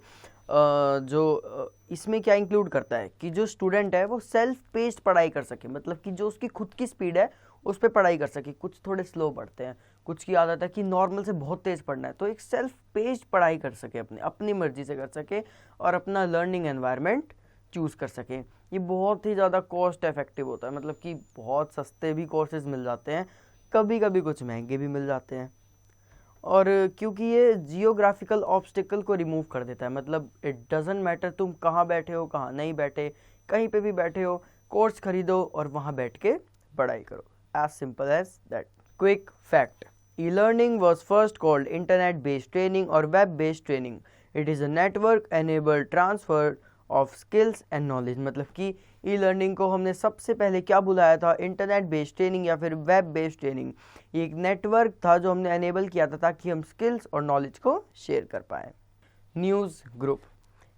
जो इसमें क्या इंक्लूड करता है कि जो स्टूडेंट है वो सेल्फ पेस्ड पढ़ाई कर सके, मतलब कि जो उसकी खुद की स्पीड है उस पर पढ़ाई कर सके. कुछ थोड़े स्लो पढ़ते हैं, कुछ की आदत है कि नॉर्मल से बहुत तेज़ पढ़ना है, तो एक सेल्फ पेस्ड पढ़ाई कर सके, अपनी मर्जी से कर सके और अपना लर्निंग एनवायरनमेंट चूज़ कर सके. ये बहुत ही ज़्यादा कॉस्ट इफेक्टिव होता है, मतलब कि बहुत सस्ते भी कोर्सेज मिल जाते हैं, कभी कभी कुछ महंगे भी मिल जाते हैं. और क्योंकि ये जियोग्राफिकल ऑब्स्टिकल को रिमूव कर देता है, मतलब इट डजंट मैटर तुम कहाँ बैठे हो कहाँ नहीं बैठे, कहीं पे भी बैठे हो कोर्स खरीदो और वहाँ बैठ के पढ़ाई करो. As simple as that. Quick fact. E learning was first called internet based training और web based training. It is a network enabled transfer of skills and knowledge. मतलब कि ई लर्निंग को हमने सबसे पहले क्या बुलाया था, इंटरनेट बेस्ड ट्रेनिंग या फिर वेब बेस्ड ट्रेनिंग. ये एक नेटवर्क था जो हमने एनेबल किया था ताकि हम स्किल्स और नॉलेज को शेयर कर पाएँ. News group.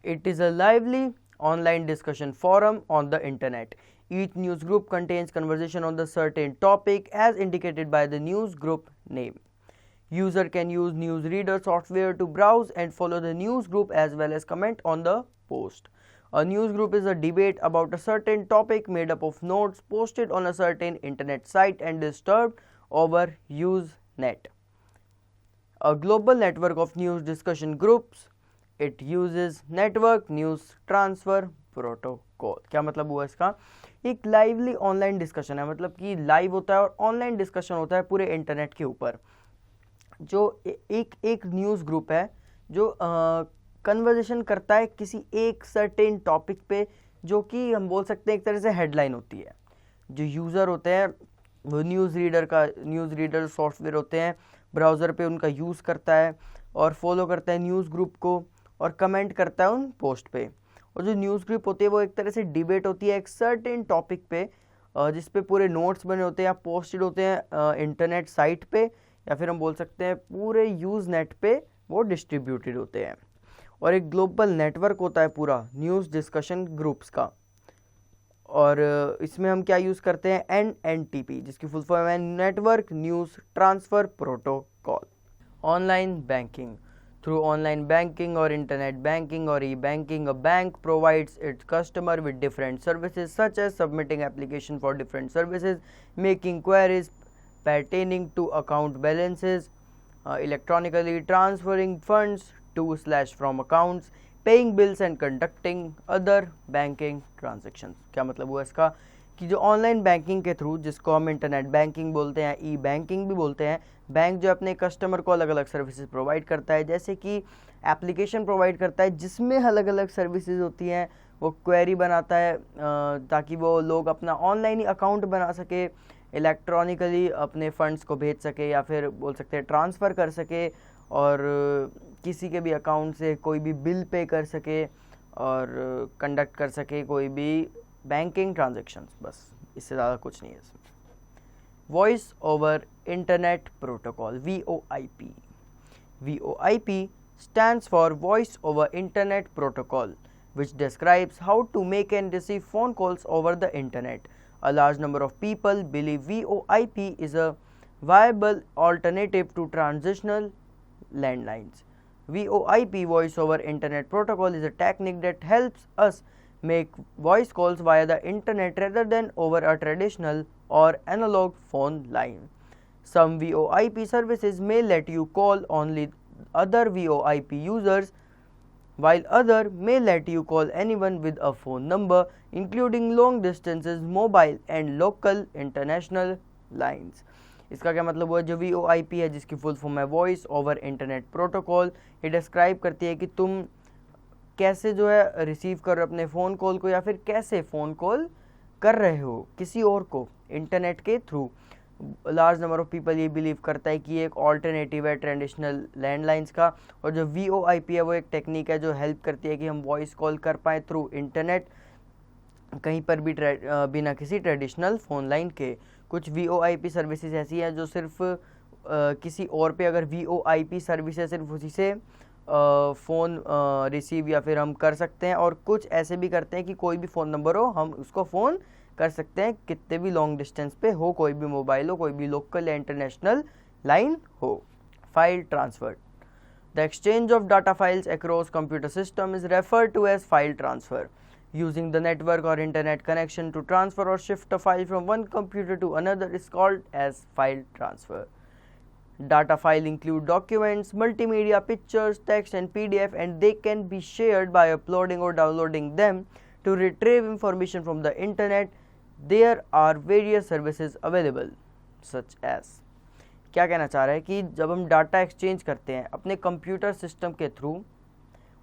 It is a lively online discussion forum on the internet. Each news group contains conversation on the certain topic as indicated by the news group name. User can use newsreader software to browse and follow the news group as well as comment on the post. A news group is a debate about a certain topic made up of notes posted on a certain internet site and distributed over Usenet, a global network of news discussion groups. It uses network news transfer protocol. क्या मतलब हुआ इसका? एक lively online discussion है, मतलब कि live होता है और ऑनलाइन डिस्कशन होता है पूरे इंटरनेट के ऊपर। जो एक न्यूज़ ग्रुप है जो कन्वर्जेशन करता है किसी एक सर्टेन टॉपिक पे, जो कि हम बोल सकते हैं एक तरह से हेडलाइन होती है। जो यूज़र होते हैं वो न्यूज़ रीडर सॉफ्टवेयर होते हैं, ब्राउज़र पे उनका यूज़ करता है और फॉलो करता है न्यूज़ ग्रुप को और कमेंट करता है उन पोस्ट पे। और जो न्यूज़ ग्रुप होती है वो एक तरह से डिबेट होती है एक सर्टेन टॉपिक पे, जिस पे पूरे नोट्स बने होते हैं या पोस्टेड होते हैं इंटरनेट साइट पे, या फिर हम बोल सकते हैं पूरे यूज़ नेट पे वो डिस्ट्रीब्यूटेड होते हैं। और एक ग्लोबल नेटवर्क होता है पूरा न्यूज़ डिस्कशन ग्रुप्स का। और इसमें हम क्या यूज़ करते हैं? NNTP, जिसकी फुल फॉर्म है network news transfer protocol. Online banking. Through online banking or internet banking or e-banking, a bank provides its customer with different services such as submitting application for different services, making queries pertaining to account balances, electronically transferring funds to/from accounts, paying bills and conducting other banking transactions। क्या मतलब हुआ इसका? कि जो online banking के through, जिसको हम internet banking बोलते हैं, ई बैंकिंग भी बोलते हैं, बैंक जो अपने कस्टमर को अलग अलग सर्विसेज प्रोवाइड करता है, जैसे कि एप्लीकेशन प्रोवाइड करता है जिसमें अलग अलग सर्विसेज होती हैं, वो क्वेरी बनाता है ताकि वो लोग अपना ऑनलाइन ही अकाउंट बना सके, इलेक्ट्रॉनिकली अपने फंड्स को भेज सके या फिर बोल सकते हैं ट्रांसफ़र कर सके, और किसी के भी अकाउंट से कोई भी बिल पे कर सके और कंडक्ट कर सके कोई भी बैंकिंग ट्रांजैक्शंस। बस इससे ज़्यादा कुछ नहीं है इसमें। Voice over internet protocol, VoIP। VoIP stands for Voice over Internet Protocol, which describes how to make and receive phone calls over the internet. A large number of people believe VoIP is a viable alternative to traditional landlines. VoIP, Voice over Internet Protocol, is a technique that helps us make voice calls via the internet rather than over a traditional or analog phone line. Some VoIP services may let you call only other VoIP users, while other may let you call anyone with a phone number, including long distances, mobile and local international lines. इसका क्या मतलब हुआ? जो VoIP है, जिसकी full form है voice over internet protocol, ये describe करती है कि तुम कैसे जो है रिसीव कर रहे हो अपने फ़ोन कॉल को, या फिर कैसे फ़ोन कॉल कर रहे हो किसी और को इंटरनेट के through. Large number of people ये बिलीव करता है कि ये एक ऑल्टरनेटिव है ट्रेडिशनल लैंडलाइंस का, और जो VoIP है वो एक टेक्निक है जो हेल्प करती है कि हम वॉइस कॉल कर पाएँ थ्रू इंटरनेट कहीं पर भी बिना किसी ट्रेडिशनल फ़ोन लाइन के। कुछ VoIP सर्विसेज ऐसी हैं जो सिर्फ किसी और पे अगर VoIP सर्विस है सिर्फ उसी से फ़ोन रिसीव या फिर हम कर सकते हैं, और कुछ ऐसे भी करते हैं कि कोई भी फ़ोन नंबर हो हम उसको फ़ोन कर सकते हैं कितने भी लॉन्ग डिस्टेंस पे हो, कोई भी मोबाइल हो, कोई भी लोकल या इंटरनेशनल लाइन हो। File transfer. The exchange of data files across computer system is referred to as file transfer, using the network or internet connection to transfer or shift a file from one computer to another is called as file transfer. Data file include documents, multimedia, pictures, text and PDF, and they can be shared by uploading or downloading them to retrieve information from the internet. There are various services available such as, क्या कहना चाह रहा है कि जब हम data exchange करते हैं अपने कंप्यूटर सिस्टम के थ्रू,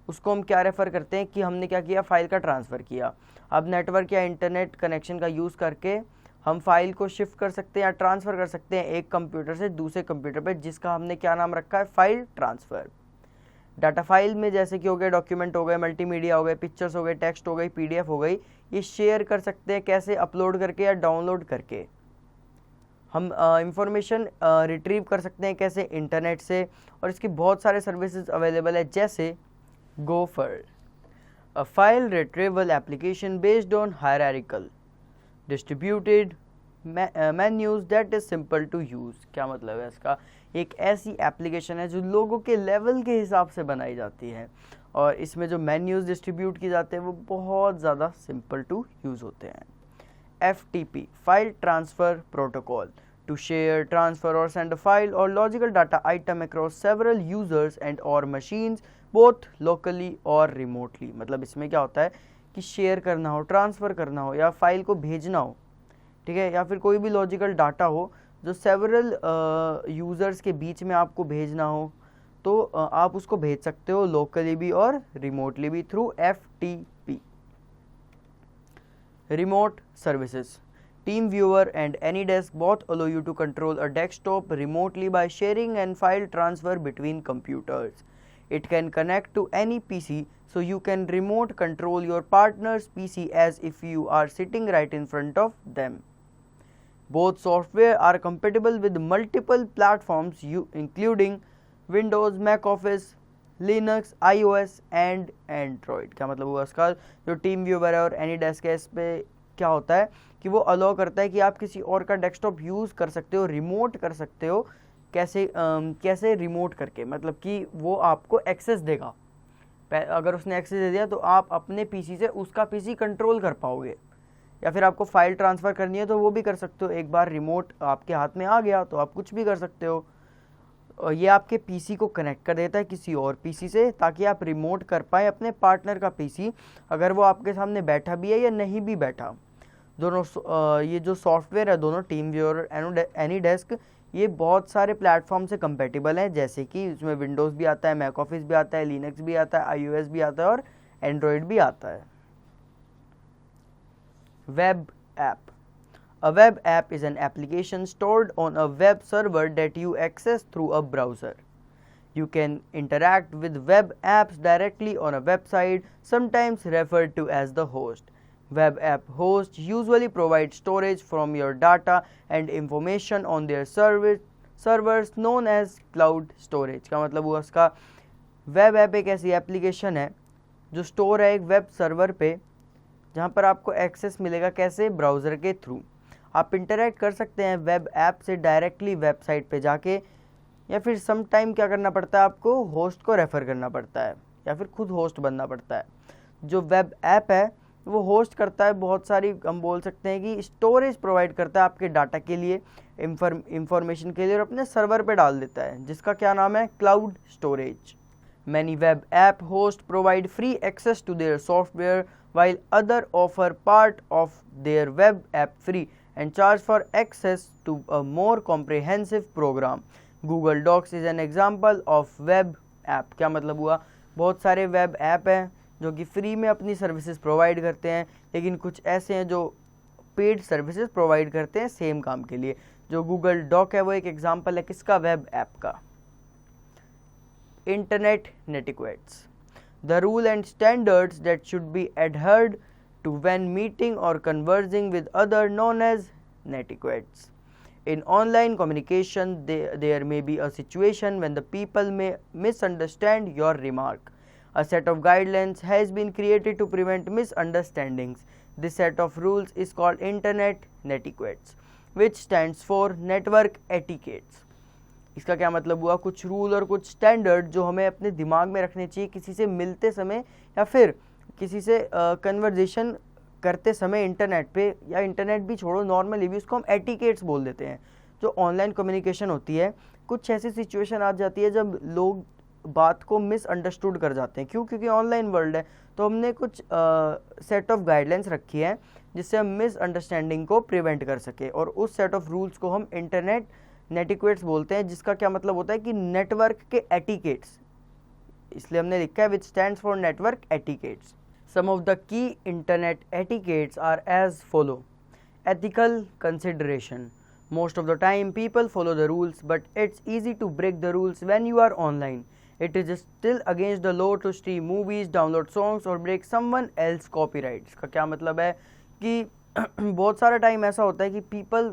उसको हम क्या रेफ़र करते हैं कि हमने क्या किया, फ़ाइल का ट्रांसफ़र किया। अब नेटवर्क या इंटरनेट कनेक्शन का यूज़ करके हम फाइल को शिफ्ट कर सकते हैं या ट्रांसफ़र कर सकते हैं एक कंप्यूटर से दूसरे कंप्यूटर पे, जिसका हमने क्या नाम रखा है, फाइल ट्रांसफ़र। डाटा फाइल में जैसे कि हो गए डॉक्यूमेंट हो गए, मल्टीमीडिया हो गए, पिक्चर्स हो गए, टेक्स्ट हो गई, PDF हो गई, ये शेयर कर सकते हैं कैसे, अपलोड करके या डाउनलोड करके। हम इंफॉर्मेशन रिट्रीव कर सकते हैं कैसे, इंटरनेट से, और इसकी बहुत सारे सर्विसेज अवेलेबल है जैसे Gopher, a file retrieval application based on hierarchical distributed menus that is simple to use। क्या मतलब है इसका? एक ऐसी एप्लीकेशन है जो लोगों के लेवल के हिसाब से बनाई जाती है और इसमें जो मेन्यूज़ डिस्ट्रीब्यूट किए जाते हैं वो बहुत ज़्यादा सिंपल टू यूज़ होते हैं। FTP file transfer protocol, to share, transfer or send a file or logical data item across several users and or machines both locally or remotely। मतलब इसमें क्या होता है कि शेयर करना हो, ट्रांसफ़र करना हो या फाइल को भेजना हो, ठीक है, या फिर कोई भी लॉजिकल डाटा हो जो सेवरल यूज़र्स के बीच में आपको भेजना हो, तो आप उसको भेज सकते हो लोकली भी और रिमोटली भी through FTP। Remote services, TeamViewer and AnyDesk both allow you to control a desktop remotely by sharing and file transfer between computers. It can connect to any PC, so you can remote control your partner's PC as if you are sitting right in front of them. Both software are compatible with multiple platforms including Windows, Mac OS, Linux, iOS and Android। क्या मतलब हुआ इसका, जो TeamViewer है और AnyDesk है, इस पे क्या होता है कि वो अलाउ करता है कि आप किसी और का डेस्कटॉप यूज़ कर सकते हो, रिमोट कर सकते हो। कैसे रिमोट करके, मतलब कि वो आपको एक्सेस देगा। अगर उसने एक्सेस दे दिया तो आप अपने पीसी से उसका पीसी कंट्रोल कर पाओगे, या फिर आपको फाइल ट्रांसफ़र करनी है तो वो भी कर सकते हो। एक बार रिमोट आपके हाथ में आ गया तो आप कुछ भी कर सकते हो। ये आपके पीसी को कनेक्ट कर देता है किसी और पीसी से, ताकि आप रिमोट कर पाएँ अपने पार्टनर का पीसी, अगर वो आपके सामने बैठा भी है या नहीं भी बैठा। दोनों ये जो सॉफ्टवेयर है दोनों, TeamViewer और AnyDesk, ये बहुत सारे प्लेटफॉर्म से कंपेटिबल हैं, जैसे कि इसमें विंडोज़ भी आता है, मैक ऑफिस भी आता है, लिनक्स भी आता है, iOS भी आता है और एंड्रॉयड भी आता है। Web app, A web app is an application stored on a web server that you access through a browser. You can interact with web apps directly on a website, sometimes referred to as the host. Web app hosts usually provide storage from your data and information on their servers known as cloud storage। का मतलब हुआ उसका, web app एक ऐसी application है जो store है एक वेब सर्वर पे, जहाँ पर आपको एक्सेस मिलेगा कैसे, ब्राउज़र के थ्रू। आप इंटरेक्ट कर सकते हैं वेब ऐप से डायरेक्टली वेबसाइट पे जाके, या फिर सम टाइम क्या करना पड़ता है, आपको होस्ट को रेफ़र करना पड़ता है या फिर खुद होस्ट बनना पड़ता है। जो वेब ऐप है वो होस्ट करता है बहुत सारी, हम बोल सकते हैं कि स्टोरेज प्रोवाइड करता है आपके डाटा के लिए, इंफॉर्मेशन के लिए, और अपने सर्वर पे डाल देता है, जिसका क्या नाम है, cloud storage. Many web app hosts provide free access to their software, while others offer part of their web app free and charge for access to a more comprehensive program. Google Docs is an example of web app। क्या मतलब हुआ, बहुत सारे web app हैं जो कि free में अपनी सर्विसेज प्रोवाइड करते हैं, लेकिन कुछ ऐसे हैं जो पेड सर्विसेज प्रोवाइड करते हैं सेम काम के लिए। जो गूगल डॉक है वो एक एग्जांपल है किसका, वेब ऐप का। Internet netiquettes, the rule and standards that should be adhered to when meeting or conversing with other known as netiquettes. In online communication, there may be a situation when the people may misunderstand your remark. A set of guidelines has been created to prevent misunderstandings. This set of rules is called internet netiquettes, which stands for network etiquettes. इसका क्या मतलब हुआ, कुछ rule और कुछ standard जो हमें अपने दिमाग में रखने चाहिए किसी से मिलते समय या फिर किसी से कन्वर्जेशन करते समय इंटरनेट पे, या इंटरनेट भी छोड़ो, नॉर्मली भी उसको हम एटिकेट्स बोल देते हैं। जो ऑनलाइन कम्युनिकेशन होती है, कुछ ऐसी सिचुएशन आ जाती है जब लोग बात को मिसअंडरस्टूड कर जाते हैं। क्यों? क्योंकि ऑनलाइन वर्ल्ड है, तो हमने कुछ सेट ऑफ गाइडलाइंस रखी है जिससे हम मिसअंडरस्टैंडिंग को प्रिवेंट कर सके, और उस सेट ऑफ रूल्स को हम इंटरनेट नेटिक्वेट्स बोलते हैं, जिसका क्या मतलब होता है कि नेटवर्क के एटिकेट्स, इसलिए हमने लिखा है विच stands for network etiquettes. Some of the key internet etiquettes are as follow. Ethical consideration. Most of the time people follow the rules, but it's easy to break the rules when you are online. It is still against the law to stream movies, download songs or break someone else copyrights। का क्या मतलब है कि बहुत सारा time ऐसा होता है कि पीपल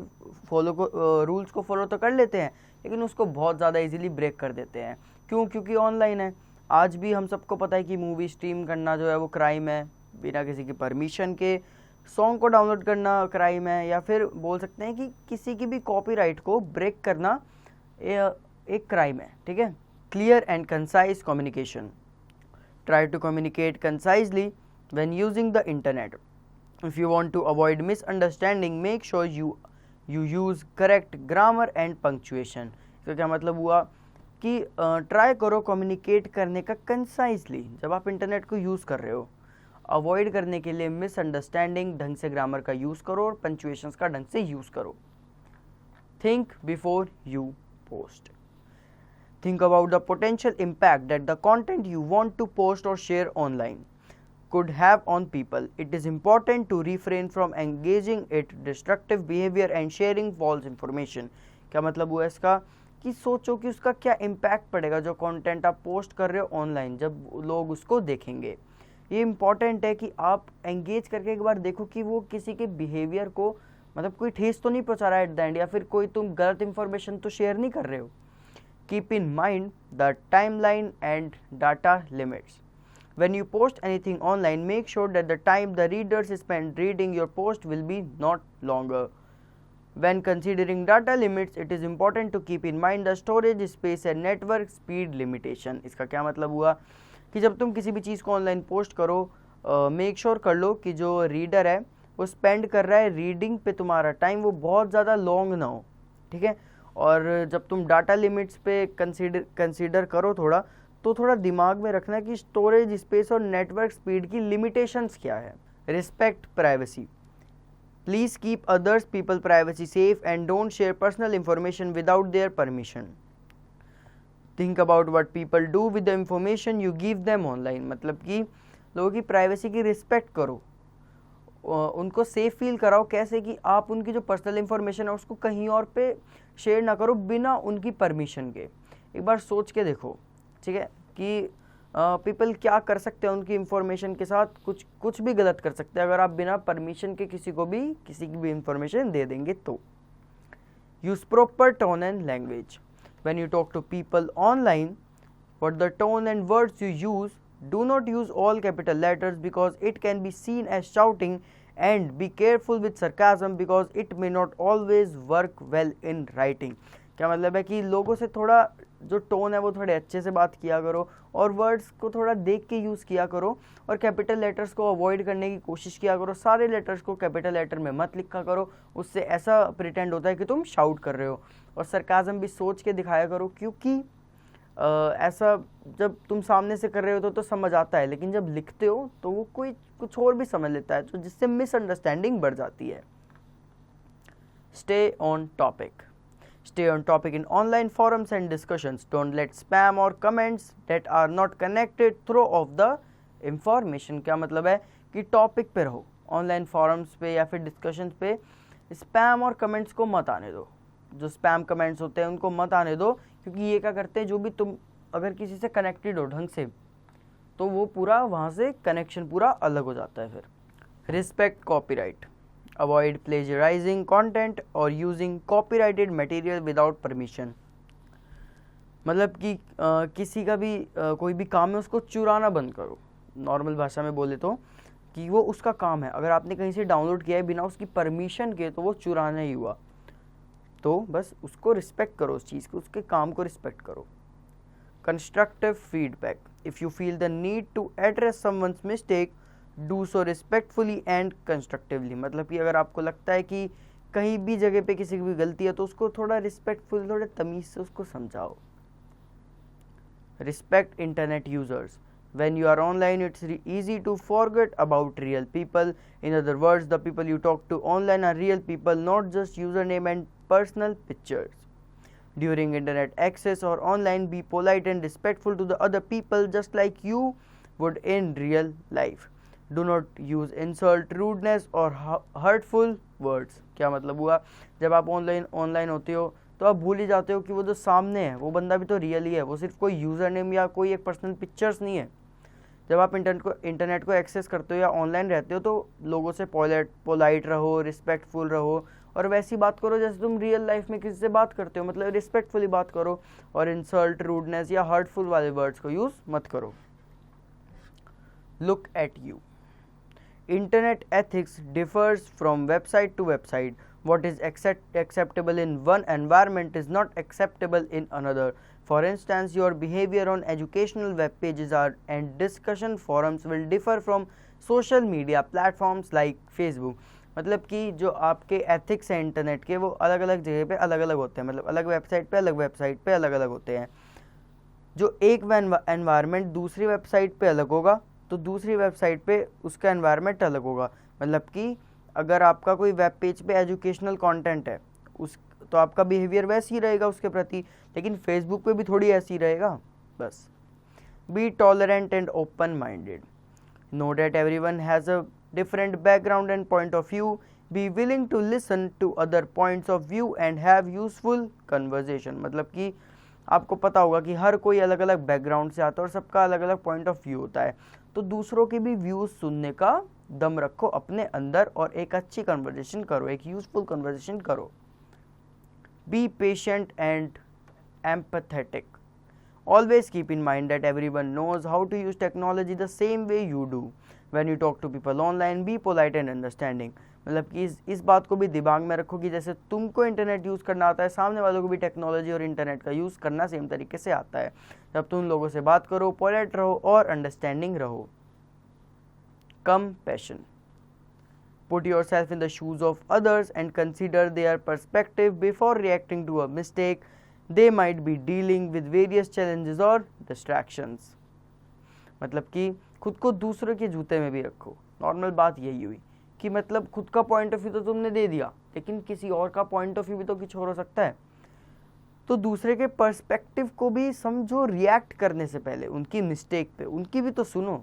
रूल्स को फॉलो तो कर लेते हैं, लेकिन उसको बहुत ज़्यादा इजीली ब्रेक कर देते हैं। क्यों? क्योंकि ऑनलाइन है। आज भी हम सबको पता है कि मूवी स्ट्रीम करना जो है वो क्राइम है, बिना किसी की परमिशन के सॉन्ग को डाउनलोड करना क्राइम है, या फिर बोल सकते हैं कि किसी की भी कॉपीराइट को ब्रेक करना एक क्राइम है। ठीक है। Clear and concise communication. Try to communicate concisely when using the internet. If you want to avoid misunderstanding, make sure you use correct grammar and punctuation. इसका क्या मतलब हुआ कि ट्राई करो कम्युनिकेट करने का कंसाइजली जब आप इंटरनेट को यूज़ कर रहे हो. अवॉइड करने के लिए मिसअंडरस्टैंडिंग, ढंग से ग्रामर का यूज़ करो और पंक्चुएशंस का ढंग से यूज़ करो. Think before you post. Think about the potential impact that the content you want to post or share online could have on people. It is important to refrain from engaging in destructive behavior and sharing false information. क्या मतलब हुआ इसका कि सोचो कि उसका क्या impact पड़ेगा जो कंटेंट आप पोस्ट कर रहे हो ऑनलाइन जब लोग उसको देखेंगे. ये इम्पॉर्टेंट है कि आप एंगेज करके एक बार देखो कि वो किसी के बिहेवियर को मतलब कोई ठेस तो नहीं पहुंचा रहा है एट द एंड, या फिर कोई तुम गलत इंफॉर्मेशन तो शेयर नहीं कर रहे हो. Keep in mind the timeline and data limits. When you post anything online, make sure that the time the readers spend reading your post will be not longer. When considering data limits, it is important to keep in mind the storage space and network speed limitation. इसका क्या मतलब हुआ कि जब तुम किसी भी चीज़ को ऑनलाइन पोस्ट करो, मेक श्योर कर लो कि जो रीडर है वो स्पेंड कर रहा है रीडिंग पे तुम्हारा टाइम वो बहुत ज़्यादा लॉन्ग ना हो. ठीक है. और जब तुम डाटा लिमिट्स पे कंसीडर करो तो थोड़ा दिमाग में रखना कि स्टोरेज स्पेस और नेटवर्क स्पीड की लिमिटेशंस क्या है. Respect privacy. Please keep others people privacy safe and don't share personal information without their permission. Think about what people do with the information you give them online. मतलब कि लोगों की privacy की respect करो, उनको safe feel कराओ. कैसे कि आप उनकी जो पर्सनल इंफॉर्मेशन है उसको कहीं और पे शेयर ना करो बिना उनकी परमिशन के. एक बार सोच के देखो, ठीक है, कि पीपल क्या कर सकते हैं उनकी इंफॉर्मेशन के साथ. कुछ भी गलत कर सकते हैं अगर आप बिना परमिशन के किसी की भी इंफॉर्मेशन दे देंगे तो. Use proper tone and language. When you talk to people online, what the tone and words you use. Do not use all capital letters because it can be seen as shouting, and be careful with sarcasm because it may not always work well in writing. क्या मतलब है कि लोगों से थोड़ा जो tone है वो थोड़े अच्छे से बात किया करो और वर्ड्स को थोड़ा देख के यूज़ किया करो और कैपिटल लेटर्स को अवॉइड करने की कोशिश किया करो. सारे लेटर्स को कैपिटल लेटर में मत लिखा करो, उससे ऐसा प्रिटेंड होता है कि तुम शाउट कर रहे हो. और सरकाज़म भी सोच के दिखाया करो क्योंकि ऐसा जब तुम सामने से कर रहे हो तो समझ आता है, लेकिन जब लिखते हो तो वो कोई कुछ और भी समझ लेता है, तो जिससे मिसअंडरस्टैंडिंग बढ़ जाती है. Stay on topic. Stay on topic in online forums and discussions. Don't let spam or comments that are not connected throw off the information. क्या मतलब है कि टॉपिक पे रहो, ऑनलाइन फॉरम्स पे या फिर डिस्कशंस पे स्पैम और कमेंट्स को मत आने दो. जो स्पैम कमेंट्स होते हैं उनको मत आने दो, क्योंकि ये क्या करते हैं, जो भी तुम अगर किसी से कनेक्टेड हो ढंग से तो वो पूरा वहाँ से कनेक्शन पूरा अलग हो जाता है. फिर respect copyright. Avoid plagiarizing content or using copyrighted material without permission. मतलब कि किसी का भी कोई भी काम है उसको चुराना बंद करो. नॉर्मल भाषा में बोले तो कि वो उसका काम है, अगर आपने कहीं से डाउनलोड किया है बिना उसकी परमिशन के तो वो चुराना ही हुआ. तो बस उसको रिस्पेक्ट करो, उस चीज़ को, उसके काम को रिस्पेक्ट करो. Constructive feedback. If you feel the need to address someone's mistake, do so respectfully and constructively. मतलब कि अगर आपको लगता है कि कहीं भी जगह पे किसी की भी गलती है तो उसको थोड़ा रिस्पेक्टफुल, थोड़े तमीज़ से उसको समझाओ. Respect internet users. When you are online, it's easy to forget about real people. In other words, the people you talk to online are real people, not just username and personal pictures. During internet access or online, be polite and respectful to the other people just like you would in real life. Do not use insult, rudeness or hurtful words. क्या मतलब हुआ, जब आप online होते हो तो आप भूल ही जाते हो कि वो जो सामने है वो बंदा भी तो रियल ही है, वो सिर्फ कोई यूज़र नेम या कोई एक पर्सनल पिक्चर्स नहीं है. जब आप इंटरनेट को एक्सेस करते हो या ऑनलाइन रहते हो तो लोगों से पोलाइट रहो, रिस्पेक्टफुल रहो और वैसी बात करो जैसे तुम रियल लाइफ में किसी से बात करते हो. मतलब रिस्पेक्टफुली बात करो और इंसल्ट, रूडनेस या हर्टफुल वाले वर्ड्स को यूज़ मत करो. Look at you. Internet ethics differs from website to website. What is acceptable in one environment is not acceptable in another. For instance, your behavior on educational web pages and discussion forums will differ from social media platforms like Facebook. मतलब कि जो आपके ethics हैं internet के वो अलग अलग जगह पे अलग अलग होते हैं, मतलब अलग वेबसाइट पे अलग अलग होते हैं। जो एक एनवायरनमेंट दूसरी वेबसाइट पे अलग होगा तो दूसरी वेबसाइट पे उसका एनवायरनमेंट अलग होगा। मतलब कि अगर आपका कोई वेब पेज पे एजुकेशनल कंटेंट है उस तो आपका बिहेवियर वैसे ही रहेगा उसके प्रति, लेकिन फेसबुक पे भी थोड़ी ऐसी रहेगा। बस be tolerant and open minded, know that everyone has a different background and point of view, be willing to listen to other points of view and have useful conversation। मतलब कि आपको पता होगा कि हर कोई अलग अलग बैकग्राउंड से आता है और सबका अलग अलग पॉइंट ऑफ व्यू होता है, तो दूसरों के भी व्यूज सुनने का दम रखो अपने अंदर और एक अच्छी कन्वर्सेशन करो, एक यूजफुल कन्वर्सेशन करो। Be patient and empathetic, always keep in mind that everyone knows how to use technology the same way you do. When you talk to people online, be polite and understanding। मतलब कि इस बात को भी दिमाग में रखो कि जैसे तुमको इंटरनेट यूज़ करना आता है, सामने वालों को भी टेक्नोलॉजी और इंटरनेट का यूज़ करना सेम तरीके से आता है। जब तुम लोगों से बात करो, पोलाइट रहो और अंडरस्टैंडिंग रहो। Compassion, put yourself in the shoes of others and consider their perspective before reacting to a mistake they might be dealing with various challenges or distractions। मतलब कि खुद को दूसरों के जूते में भी रखो। नॉर्मल बात यही हुई कि मतलब खुद का पॉइंट ऑफ व्यू तो तुमने दे दिया, लेकिन किसी और का पॉइंट ऑफ व्यू भी तो कुछ और हो सकता है, तो दूसरे के पर्सपेक्टिव को भी समझो। रिएक्ट करने से पहले उनकी मिस्टेक पे उनकी भी तो सुनो,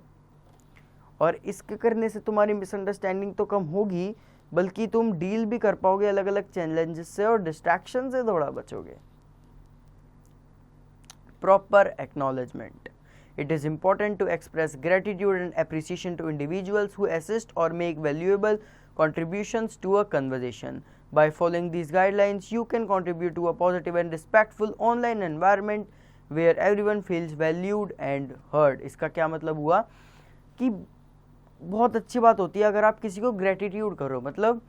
और इसके करने से तुम्हारी मिसअंडरस्टैंडिंग तो कम होगी, बल्कि तुम डील भी कर पाओगे अलग अलग चैलेंजेस से और डिस्ट्रैक्शन से थोड़ा बचोगे। Proper acknowledgement, it is important to express gratitude and appreciation to individuals who assist or make valuable contributions to a conversation. By following these guidelines, you can contribute to a positive and respectful online environment where everyone feels valued and heard। इसका क्या मतलब हुआ कि बहुत अच्छी बात होती है अगर आप किसी को ग्रेटिट्यूड करो, मतलब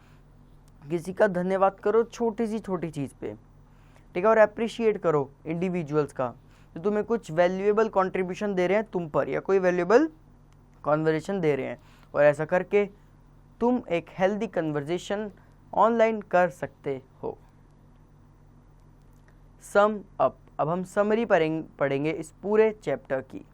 किसी का धन्यवाद करो छोटी चीज़ पे, ठीक है, और अप्रिशिएट करो इंडिविजुअल्स का जो तुम्हें कुछ वैल्यूएबल कंट्रीब्यूशन दे रहे हैं तुम पर, या कोई वैल्यूएबल कन्वर्सेशन दे रहे हैं, और ऐसा करके तुम एक हेल्दी कन्वर्सेशन ऑनलाइन कर सकते हो। सम अप, अब हम समरी पढ़ेंगे इस पूरे चैप्टर की।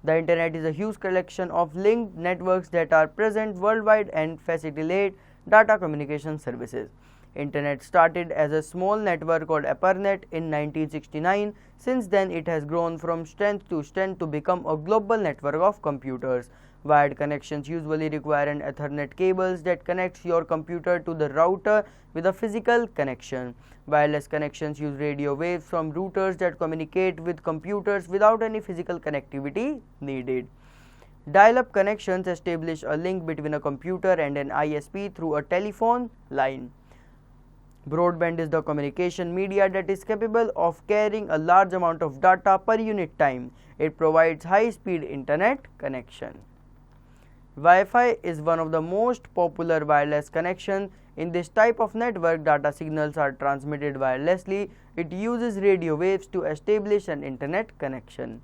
The internet is a huge collection of linked networks that are present worldwide and facilitate data communication services. Internet started as a small network called ARPANET in 1969. Since then, it has grown from strength to become a global network of computers. Wired connections usually require an Ethernet cables that connects your computer to the router with a physical connection. Wireless connections use radio waves from routers that communicate with computers without any physical connectivity needed. Dial-up connections establish a link between a computer and an ISP through a telephone line. Broadband is the communication media that is capable of carrying a large amount of data per unit time. It provides high-speed internet connection. Wi-Fi is one of the most popular wireless connections. In this type of network, data signals are transmitted wirelessly. It uses radio waves to establish an internet connection.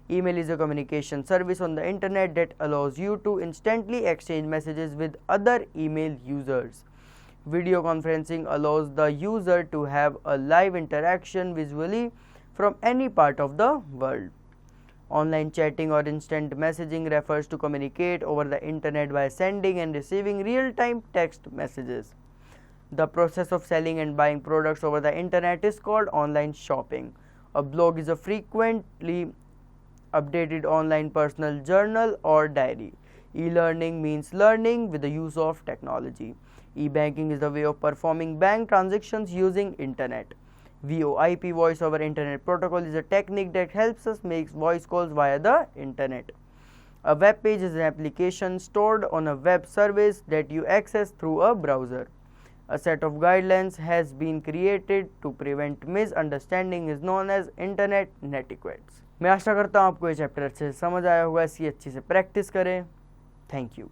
Email is a communication service on the internet that allows you to instantly exchange messages with other email users. Video conferencing allows the user to have a live interaction visually from any part of the world. Online chatting or instant messaging refers to communicate over the internet by sending and receiving real-time text messages. The process of selling and buying products over the internet is called online shopping. A blog is a frequently updated online personal journal or diary. E-learning means learning with the use of technology. E-banking is the way of performing bank transactions using internet. VoIP, voice over internet protocol, is a technique that helps us make voice calls via the internet. A web page is an application stored on a web service that you access through a browser. A set of guidelines has been created to prevent misunderstanding is known as internet netiquettes. मैं आशा करता हूँ आपको ये chapter अच्छे से समझ आया होगा, इसकी अच्छी से प्रैक्टिस करें। Thank you.